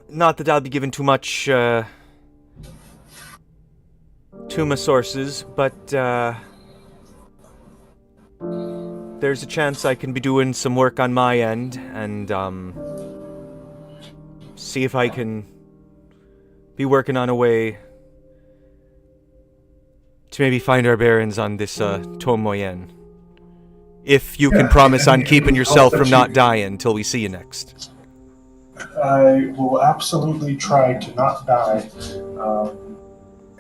not that I'll be given too much, to my sources, but, there's a chance I can be doing some work on my end, and, see if I can be working on a way to maybe find our bearings on this, Tomoyen. If you can promise on keeping yourself from not dying till we see you next. I will absolutely try to not die.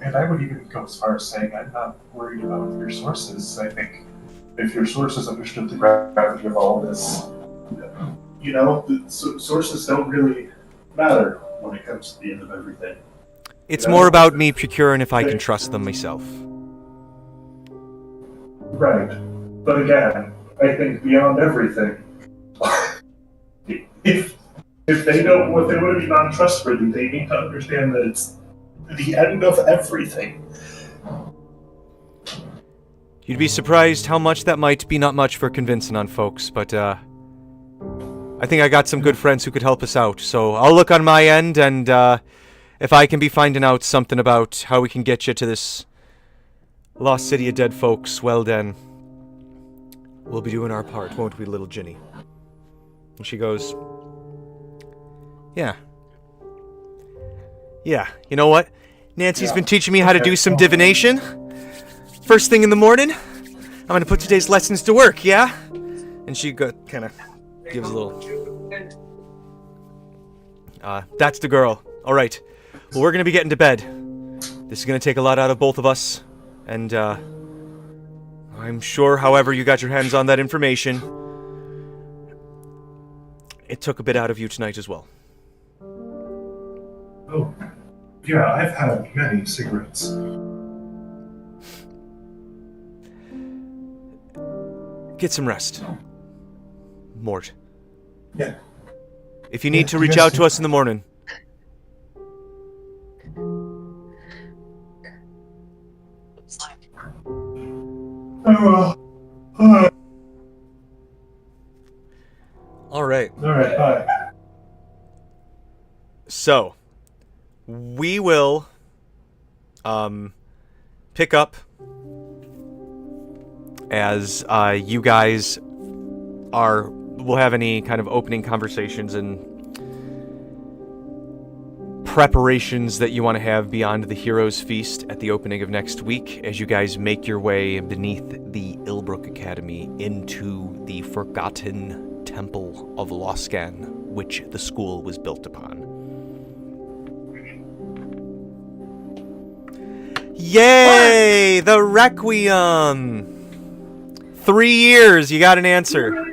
And I would even go as far as saying I'm not worried about your sources. I think if your sources understood the gravity of all this, you know, the sources don't really matter when it comes to the end of everything. It's more about me procuring if I can trust them myself. Right. But again, I think beyond everything, if they don't, if they want to be non-trustworthy, they need to understand that it's the end of everything. You'd be surprised how much that might be not much for convincing on folks, but, I think I got some good friends who could help us out, so I'll look on my end, and, if I can be finding out something about how we can get you to this lost city of dead folks, well then, we'll be doing our part, won't we, little Ginny? And she goes, Yeah, you know what? Nancy's been teaching me how to do some divination. First thing in the morning, I'm gonna put today's lessons to work, yeah? And she kind of gives a little... that's the girl. Alright. Well, we're gonna be getting to bed. This is gonna take a lot out of both of us. And, I'm sure, however you got your hands on that information, it took a bit out of you tonight as well. Oh, yeah, I've had many cigarettes. Get some rest. Mort. Yeah. If you need to Yeah, reach yes. out to us in the morning. Alright. Alright, bye. So, we will pick up as you guys will have any kind of opening conversations and preparations that you want to have beyond the Heroes Feast at the opening of next week as you guys make your way beneath the Ilbrook Academy into the Forgotten Temple of Loscan, which the school was built upon. Yay! What? The Requiem! 3 years, you got an answer.